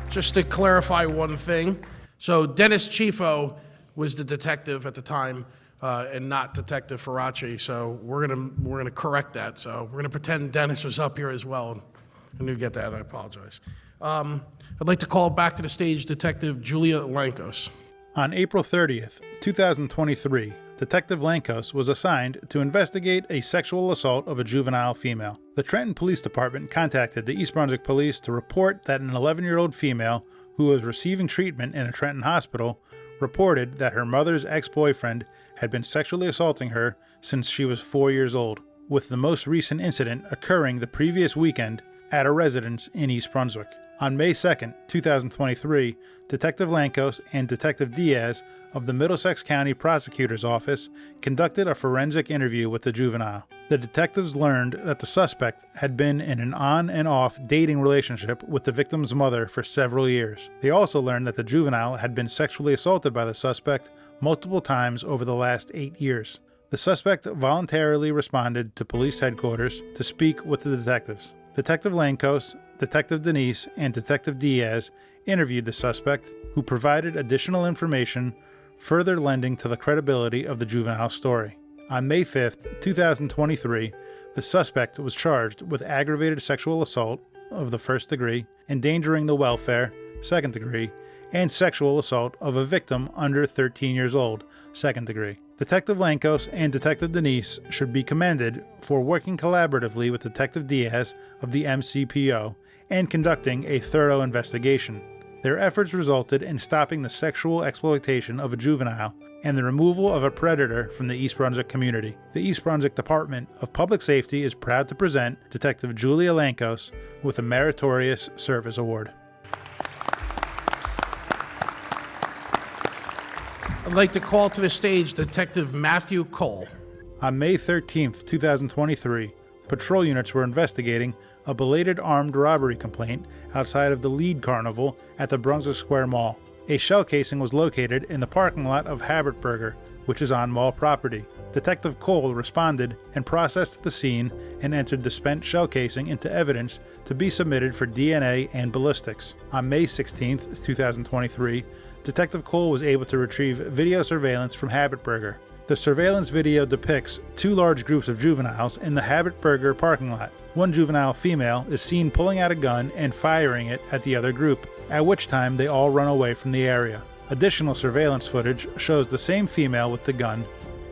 Just to clarify one thing, so Dennis Chifo was the detective at the time and not Detective Farace, so we're gonna correct that. So we're gonna pretend Dennis was up here as well. I knew you get that, I apologize. I'd like to call back to the stage Detective Julia Lankos. On April 30th, 2023, Detective Lankos was assigned to investigate a sexual assault of a juvenile female. The Trenton Police Department contacted the East Brunswick Police to report that an 11-year-old female who was receiving treatment in a Trenton hospital reported that her mother's ex-boyfriend had been sexually assaulting her since she was 4 years old, with the most recent incident occurring the previous weekend at a residence in East Brunswick. On May 2, 2023, Detective Lankos and Detective Diaz of the Middlesex County Prosecutor's Office conducted a forensic interview with the juvenile. The detectives learned that the suspect had been in an on and off dating relationship with the victim's mother for several years. They also learned that the juvenile had been sexually assaulted by the suspect multiple times over the last 8 years. The suspect voluntarily responded to police headquarters to speak with the detectives. Detective Lankos, Detective Denise, and Detective Diaz interviewed the suspect, who provided additional information, further lending to the credibility of the juvenile story. On May 5, 2023, the suspect was charged with aggravated sexual assault of the first degree, endangering the welfare, second degree, and sexual assault of a victim under 13 years old, second degree. Detective Lankos and Detective Denise should be commended for working collaboratively with Detective Diaz of the MCPO and conducting a thorough investigation. Their efforts resulted in stopping the sexual exploitation of a juvenile and the removal of a predator from the East Brunswick community. The East Brunswick Department of Public Safety is proud to present Detective Julia Lankos with a Meritorious Service Award. I'd like to call to the stage Detective Matthew Cole. On May 13, 2023, patrol units were investigating a belated armed robbery complaint outside of the Lead Carnival at the Brunswick Square Mall. A shell casing was located in the parking lot of Habit Burger, which is on mall property. Detective Cole responded and processed the scene and entered the spent shell casing into evidence to be submitted for DNA and ballistics. On May 16, 2023, Detective Cole was able to retrieve video surveillance from Habit Burger. The surveillance video depicts two large groups of juveniles in the Habit Burger parking lot. One juvenile female is seen pulling out a gun and firing it at the other group, at which time they all run away from the area. Additional surveillance footage shows the same female with the gun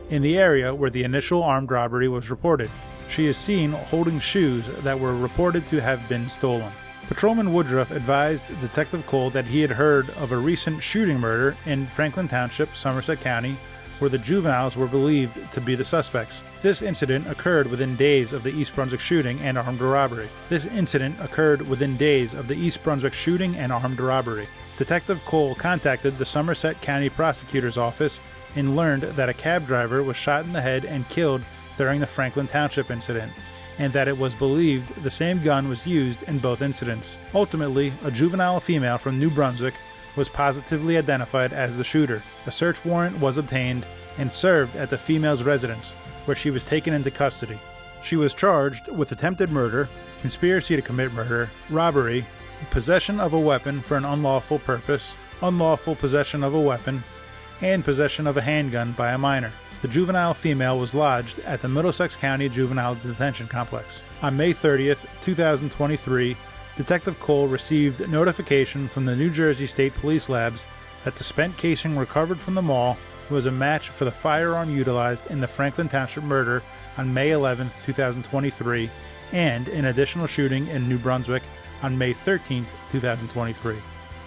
in the area where the initial armed robbery was reported. She is seen holding shoes that were reported to have been stolen. Patrolman Woodruff advised Detective Cole that he had heard of a recent shooting murder in Franklin Township, Somerset County, where the juveniles were believed to be the suspects. This incident occurred within days of the East Brunswick shooting and armed robbery. Detective Cole contacted the Somerset County Prosecutor's Office and learned that a cab driver was shot in the head and killed during the Franklin Township incident, and that it was believed the same gun was used in both incidents. Ultimately, a juvenile female from New Brunswick was positively identified as the shooter. A search warrant was obtained and served at the female's residence, where she was taken into custody. She was charged with attempted murder, conspiracy to commit murder, robbery, possession of a weapon for an unlawful purpose, unlawful possession of a weapon, and possession of a handgun by a minor. The juvenile female was lodged at the Middlesex County Juvenile Detention Complex. On May 30th, 2023, Detective Cole received notification from the New Jersey State Police Labs that the spent casing recovered from the mall was a match for the firearm utilized in the Franklin Township murder on May 11, 2023, and an additional shooting in New Brunswick on May 13, 2023.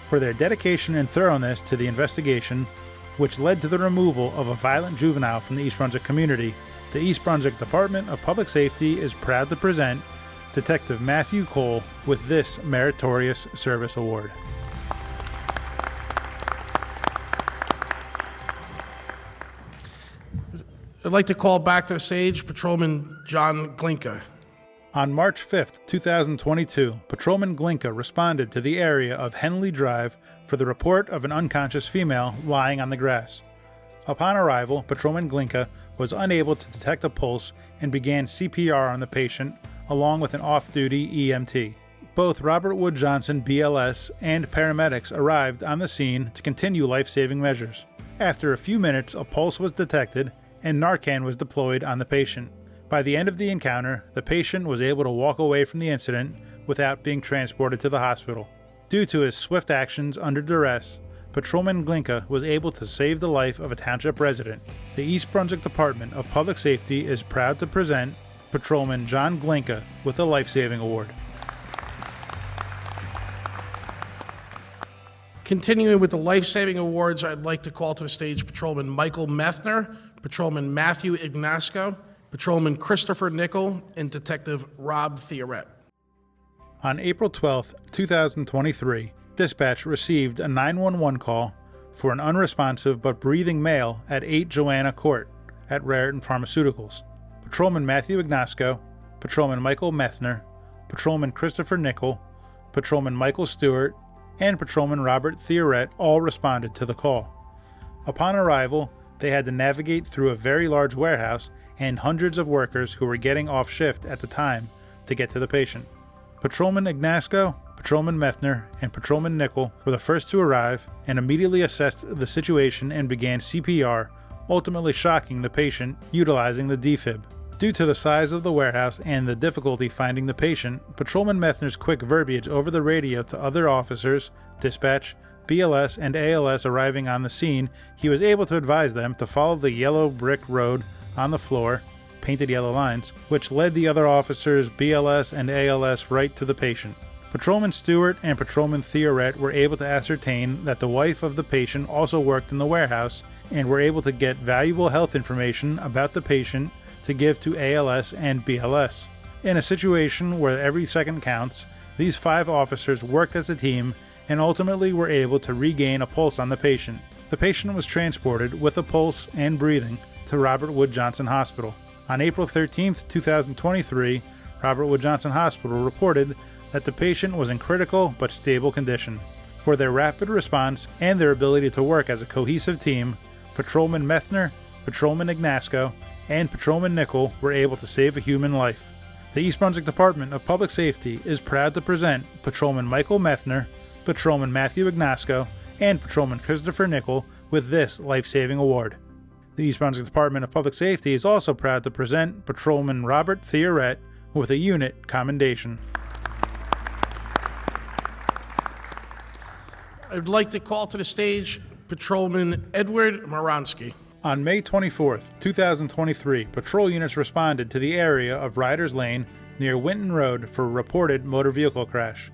For their dedication and thoroughness to the investigation, which led to the removal of a violent juvenile from the East Brunswick community, the East Brunswick Department of Public Safety is proud to present Detective Matthew Cole with this Meritorious Service Award. I'd like to call back to the stage Patrolman John Glinka. On March 5, 2022, Patrolman Glinka responded to the area of Henley Drive for the report of an unconscious female lying on the grass. Upon arrival, Patrolman Glinka was unable to detect a pulse and began CPR on the patient, along with an off-duty EMT. Both Robert Wood Johnson, BLS, and paramedics arrived on the scene to continue life-saving measures. After a few minutes, a pulse was detected, and Narcan was deployed on the patient. By the end of the encounter, the patient was able to walk away from the incident without being transported to the hospital. Due to his swift actions under duress, Patrolman Glinka was able to save the life of a township resident. The East Brunswick Department of Public Safety is proud to present Patrolman John Glinka with a Life-Saving Award. Continuing with the life-saving awards, I'd like to call to the stage Patrolman Michael Methner, Patrolman Matthew Ignasco, Patrolman Christopher Nickel, and Detective Rob Theoret. On April 12, 2023, dispatch received a 911 call for an unresponsive but breathing male at 8 JoAnn Court at Raritan Pharmaceuticals. Patrolman Matthew Ignasco, Patrolman Michael Methner, Patrolman Christopher Nickel, Patrolman Michael Stewart, and Patrolman Robert Theoret all responded to the call. Upon arrival, they had to navigate through a very large warehouse and hundreds of workers who were getting off shift at the time to get to the patient. Patrolman Ignasco, Patrolman Methner, and Patrolman Nickel were the first to arrive and immediately assessed the situation and began CPR, ultimately shocking the patient utilizing the defib. Due to the size of the warehouse and the difficulty finding the patient, Patrolman Methner's quick verbiage over the radio to other officers, dispatch, BLS, and ALS arriving on the scene, he was able to advise them to follow the yellow brick road on the floor, painted yellow lines, which led the other officers, BLS and ALS, right to the patient. Patrolman Stewart and Patrolman Theoret were able to ascertain that the wife of the patient also worked in the warehouse and were able to get valuable health information about the patient to give to ALS and BLS. In a situation where every second counts, these 5 officers worked as a team and ultimately were able to regain a pulse on the patient. The patient was transported with a pulse and breathing to Robert Wood Johnson Hospital. On April 13, 2023, Robert Wood Johnson Hospital reported that the patient was in critical but stable condition. For their rapid response and their ability to work as a cohesive team, Patrolman Methner, Patrolman Ignasco, and Patrolman Nickel were able to save a human life. The East Brunswick Department of Public Safety is proud to present Patrolman Michael Methner, Patrolman Matthew Ignasco, and Patrolman Christopher Nickel with this life-saving award. The East Brunswick Department of Public Safety is also proud to present Patrolman Robert Theoret with a unit commendation. I'd like to call to the stage Patrolman Edward Moronsky. On May 24, 2023, patrol units responded to the area of Riders Lane near Winton Road for a reported motor vehicle crash.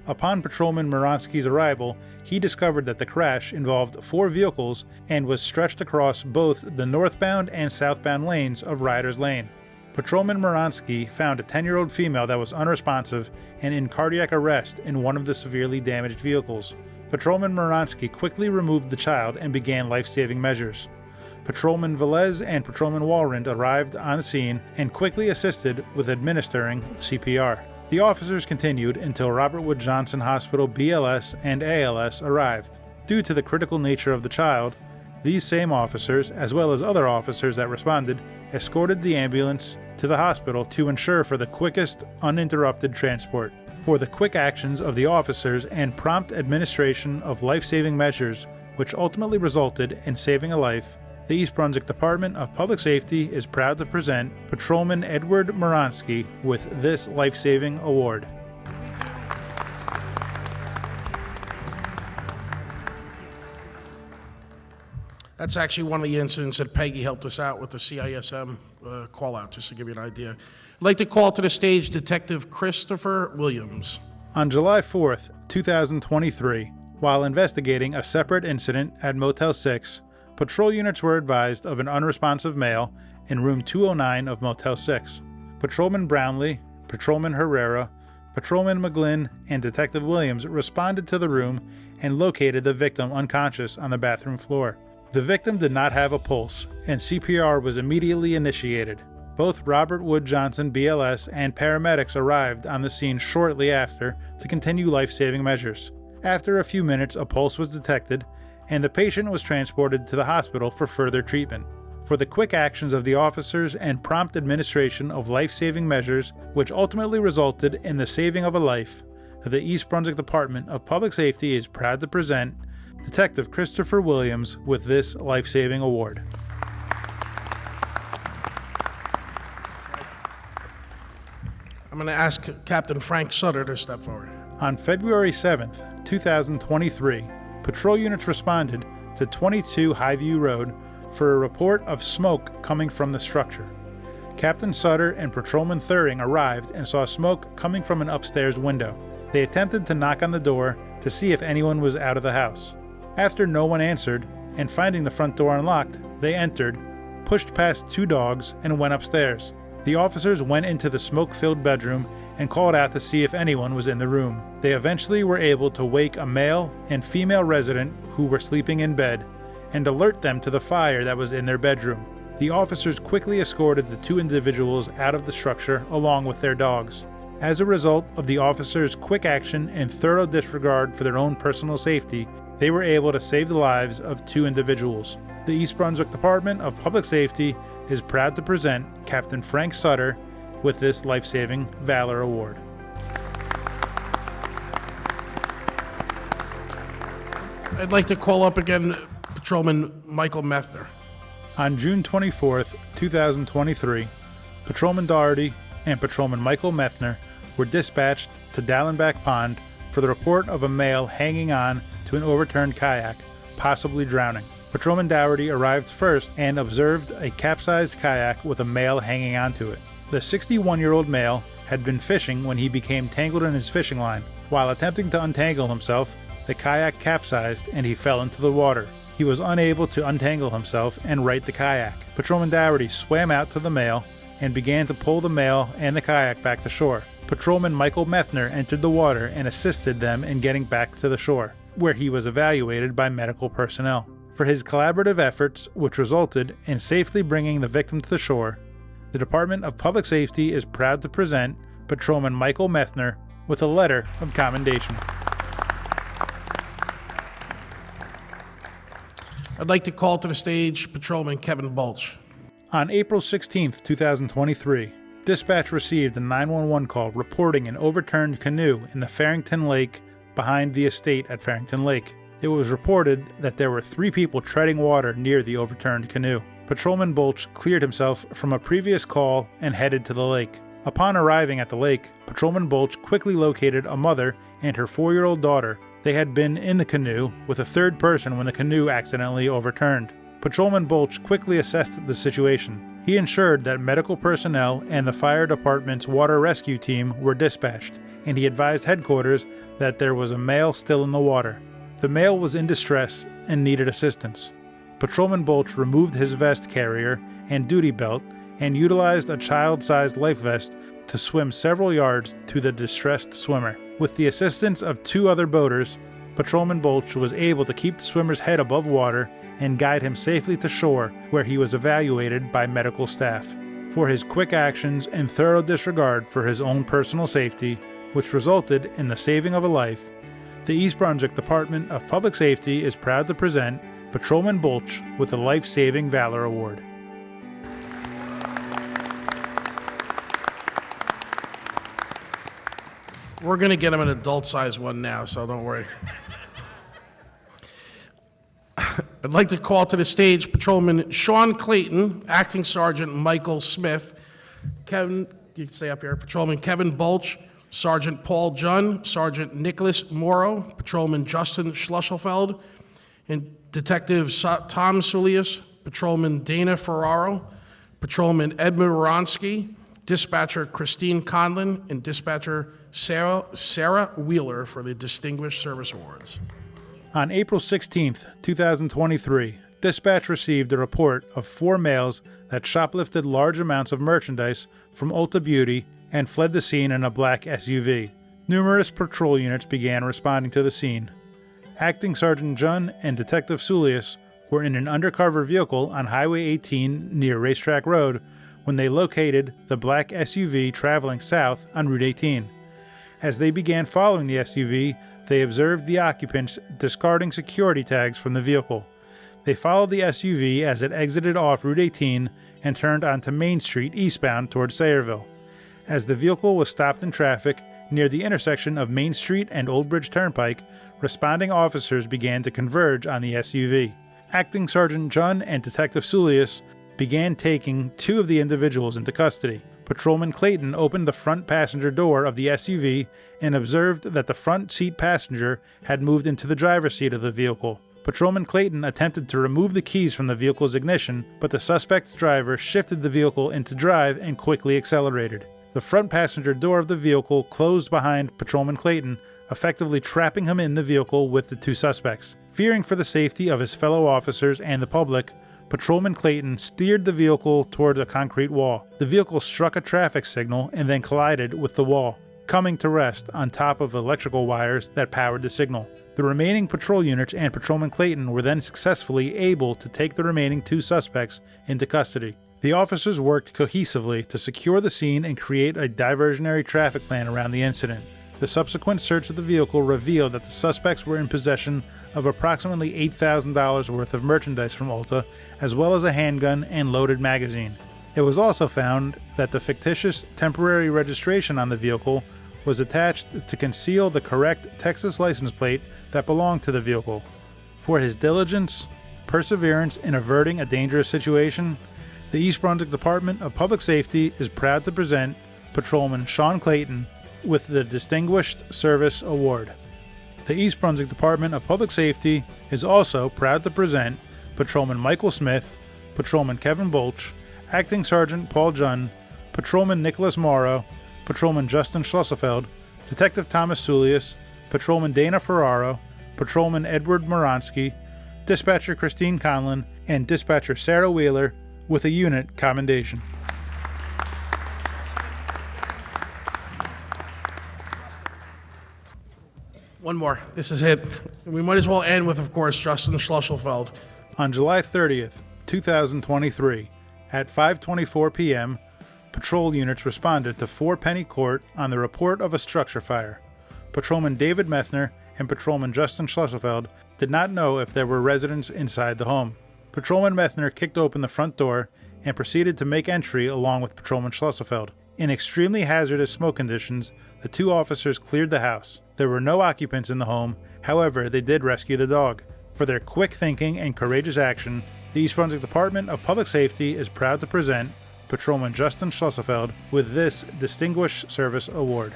Upon Patrolman Moronsky's arrival, he discovered that the crash involved 4 vehicles and was stretched across both the northbound and southbound lanes of Riders Lane. Patrolman Moronsky found a 10-year-old female that was unresponsive and in cardiac arrest in one of the severely damaged vehicles. Patrolman Moronsky quickly removed the child and began life-saving measures. Patrolman Velez and Patrolman Walrand arrived on the scene and quickly assisted with administering CPR. The officers continued until Robert Wood Johnson Hospital BLS and ALS arrived. Due to the critical nature of the child, these same officers, as well as other officers that responded, escorted the ambulance to the hospital to ensure for the quickest, uninterrupted transport. For the quick actions of the officers and prompt administration of life-saving measures, which ultimately resulted in saving a life, the East Brunswick Department of Public Safety is proud to present Patrolman Edward Moronsky with this life-saving award. That's actually one of the incidents that Peggy helped us out with the CISM call-out, just to give you an idea. I'd like to call to the stage Detective Christopher Williams. On July 4th, 2023, while investigating a separate incident at Motel 6, patrol units were advised of an unresponsive male in room 209 of Motel 6. Patrolman Brownlee, Patrolman Herrera, Patrolman McGlynn, and Detective Williams responded to the room and located the victim unconscious on the bathroom floor. The victim did not have a pulse, and CPR was immediately initiated. Both Robert Wood Johnson BLS and paramedics arrived on the scene shortly after to continue life-saving measures. After a few minutes, a pulse was detected, and the patient was transported to the hospital for further treatment. For the quick actions of the officers and prompt administration of life-saving measures, which ultimately resulted in the saving of a life, the East Brunswick Department of Public Safety is proud to present Detective Christopher Williams with this life-saving award. I'm going to ask Captain Frank Sutter to step forward. On February 7th, 2023, patrol units responded to 22 Highview Road for a report of smoke coming from the structure. Captain Sutter and Patrolman Thuring arrived and saw smoke coming from an upstairs window. They attempted to knock on the door to see if anyone was out of the house. After no one answered, and finding the front door unlocked, they entered, pushed past 2 dogs, and went upstairs. The officers went into the smoke-filled bedroom and called out to see if anyone was in the room. They eventually were able to wake a male and female resident who were sleeping in bed and alert them to the fire that was in their bedroom. The officers quickly escorted the 2 individuals out of the structure along with their dogs. As a result of the officers' quick action and thorough disregard for their own personal safety, they were able to save the lives of 2 individuals. The East Brunswick Department of Public Safety is proud to present Captain Frank Sutter with this life-saving Valor Award. I'd like to call up again Patrolman Michael Methner. On June 24th, 2023, Patrolman Doherty and Patrolman Michael Methner were dispatched to Dallenbach Pond for the report of a male hanging on to an overturned kayak, possibly drowning. Patrolman Doherty arrived first and observed a capsized kayak with a male hanging onto it. The 61-year-old male had been fishing when he became tangled in his fishing line. While attempting to untangle himself, the kayak capsized and he fell into the water. He was unable to untangle himself and right the kayak. Patrolman Doherty swam out to the male and began to pull the male and the kayak back to shore. Patrolman Michael Methner entered the water and assisted them in getting back to the shore, where he was evaluated by medical personnel. For his collaborative efforts, which resulted in safely bringing the victim to the shore, the Department of Public Safety is proud to present Patrolman Michael Methner with a letter of commendation. I'd like to call to the stage Patrolman Kevin Bulch. On April 16, 2023, dispatch received a 911 call reporting an overturned canoe in the Farrington Lake behind the estate at Farrington Lake. It was reported that there were 3 people treading water near the overturned canoe. Patrolman Bulch cleared himself from a previous call and headed to the lake. Upon arriving at the lake, Patrolman Bulch quickly located a mother and her 4-year-old daughter. They had been in the canoe with a third person when the canoe accidentally overturned. Patrolman Bulch quickly assessed the situation. He ensured that medical personnel and the fire department's water rescue team were dispatched, and he advised headquarters that there was a male still in the water. The male was in distress and needed assistance. Patrolman Bulch removed his vest carrier and duty belt and utilized a child-sized life vest to swim several yards to the distressed swimmer. With the assistance of 2 other boaters, Patrolman Bulch was able to keep the swimmer's head above water and guide him safely to shore, where he was evaluated by medical staff. For his quick actions and thorough disregard for his own personal safety, which resulted in the saving of a life, the East Brunswick Department of Public Safety is proud to present Patrolman Bulch with the Life-Saving Valor Award. We're going to get him an adult-sized one now, so don't worry. I'd like to call to the stage Patrolman Sean Clayton, Acting Sergeant Michael Smith, Kevin, you can stay up here, Patrolman Kevin Bulch, Sergeant Paul Junn, Sergeant Nicholas Morrow, Patrolman Justin Schlusselfeld, and Detective Tom Sulius, Patrolman Dana Ferraro, Patrolman Edmund Wronski, Dispatcher Christine Conlon, and Dispatcher Sarah Wheeler for the Distinguished Service Awards. On April 16, 2023, dispatch received a report of 4 males that shoplifted large amounts of merchandise from Ulta Beauty and fled the scene in a black SUV. Numerous patrol units began responding to the scene. Acting Sergeant Junn and Detective Sulius were in an undercover vehicle on Highway 18 near Racetrack Road when they located the black SUV traveling south on Route 18. As they began following the SUV, they observed the occupants discarding security tags from the vehicle. They followed the SUV as it exited off Route 18 and turned onto Main Street eastbound towards Sayreville. As the vehicle was stopped in traffic near the intersection of Main Street and Old Bridge Turnpike, responding officers began to converge on the SUV. Acting Sergeant Junn and Detective Sulius began taking 2 of the individuals into custody. Patrolman Clayton opened the front passenger door of the SUV and observed that the front seat passenger had moved into the driver's seat of the vehicle. Patrolman Clayton attempted to remove the keys from the vehicle's ignition, but the suspect's driver shifted the vehicle into drive and quickly accelerated. The front passenger door of the vehicle closed behind Patrolman Clayton, effectively trapping him in the vehicle with the 2 suspects. Fearing for the safety of his fellow officers and the public, Patrolman Clayton steered the vehicle toward a concrete wall. The vehicle struck a traffic signal and then collided with the wall, coming to rest on top of electrical wires that powered the signal. The remaining patrol units and Patrolman Clayton were then successfully able to take the remaining 2 suspects into custody. The officers worked cohesively to secure the scene and create a diversionary traffic plan around the incident. The subsequent search of the vehicle revealed that the suspects were in possession of approximately $8,000 worth of merchandise from Ulta, as well as a handgun and loaded magazine. It was also found that the fictitious temporary registration on the vehicle was attached to conceal the correct Texas license plate that belonged to the vehicle. For his diligence, perseverance in averting a dangerous situation, the The East Brunswick Department of Public Safety is proud to present Patrolman Sean Clayton with the Distinguished Service Award. The East Brunswick Department of Public Safety is also proud to present Patrolman Michael Smith, Patrolman Kevin Bolch, Acting Sergeant Paul Junn, Patrolman Nicholas Morrow, Patrolman Justin Schlossefeld, Detective Thomas Sulius, Patrolman Dana Ferraro, Patrolman Edward Moronsky, Dispatcher Christine Conlon, and Dispatcher Sarah Wheeler with a unit commendation. One more. This is it. We might as well end with, of course, Justin Schlossefeld. On July 30th, 2023, at 5:24 p.m., patrol units responded to 4 Penny Court on the report of a structure fire. Patrolman David Methner and Patrolman Justin Schlossefeld did not know if there were residents inside the home. Patrolman Methner kicked open the front door and proceeded to make entry along with Patrolman Schlossefeld. In extremely hazardous smoke conditions, the 2 officers cleared the house. There were no occupants in the home, however, they did rescue the dog. For their quick thinking and courageous action, the East Brunswick Department of Public Safety is proud to present Patrolman Justin Schlossefeld with this Distinguished Service Award.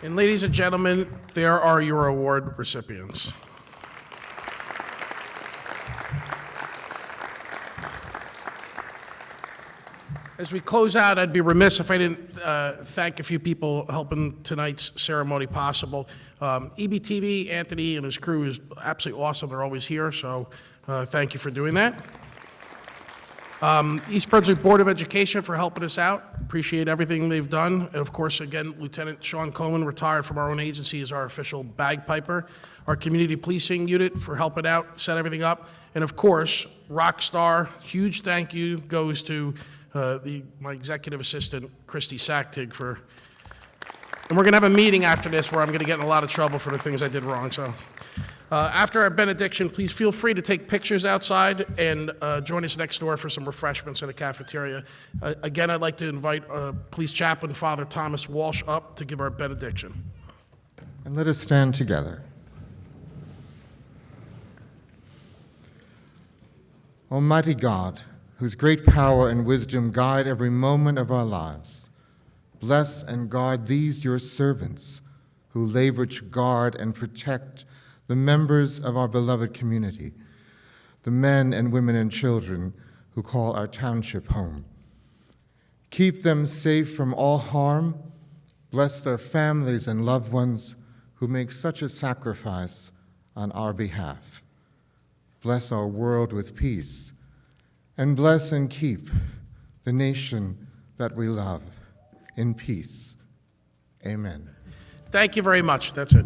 And ladies and gentlemen, there are your award recipients. As we close out, I'd be remiss if I didn't thank a few people helping tonight's ceremony possible. EBTV, Anthony and his crew is absolutely awesome. They're always here, so thank you for doing that. East Brunswick Board of Education for helping us out. Appreciate everything they've done. And of course, again, Lieutenant Sean Coleman, retired from our own agency, is our official bagpiper. Our community policing unit for helping out, set everything up. And of course, rock star, huge thank you goes to my executive assistant, Christy Sacktig, for, and we're gonna have a meeting after this where I'm gonna get in a lot of trouble for the things I did wrong, so. After our benediction, please feel free to take pictures outside and join us next door for some refreshments in the cafeteria. Again, I'd like to invite Police Chaplain Father Thomas Walsh up to give our benediction. And let us stand together. Almighty God, whose great power and wisdom guide every moment of our lives, bless and guard these your servants who labor to guard and protect the members of our beloved community, the men and women and children who call our township home. Keep them safe from all harm. Bless their families and loved ones who make such a sacrifice on our behalf. Bless our world with peace, and bless and keep the nation that we love in peace. Amen. Thank you very much. That's it.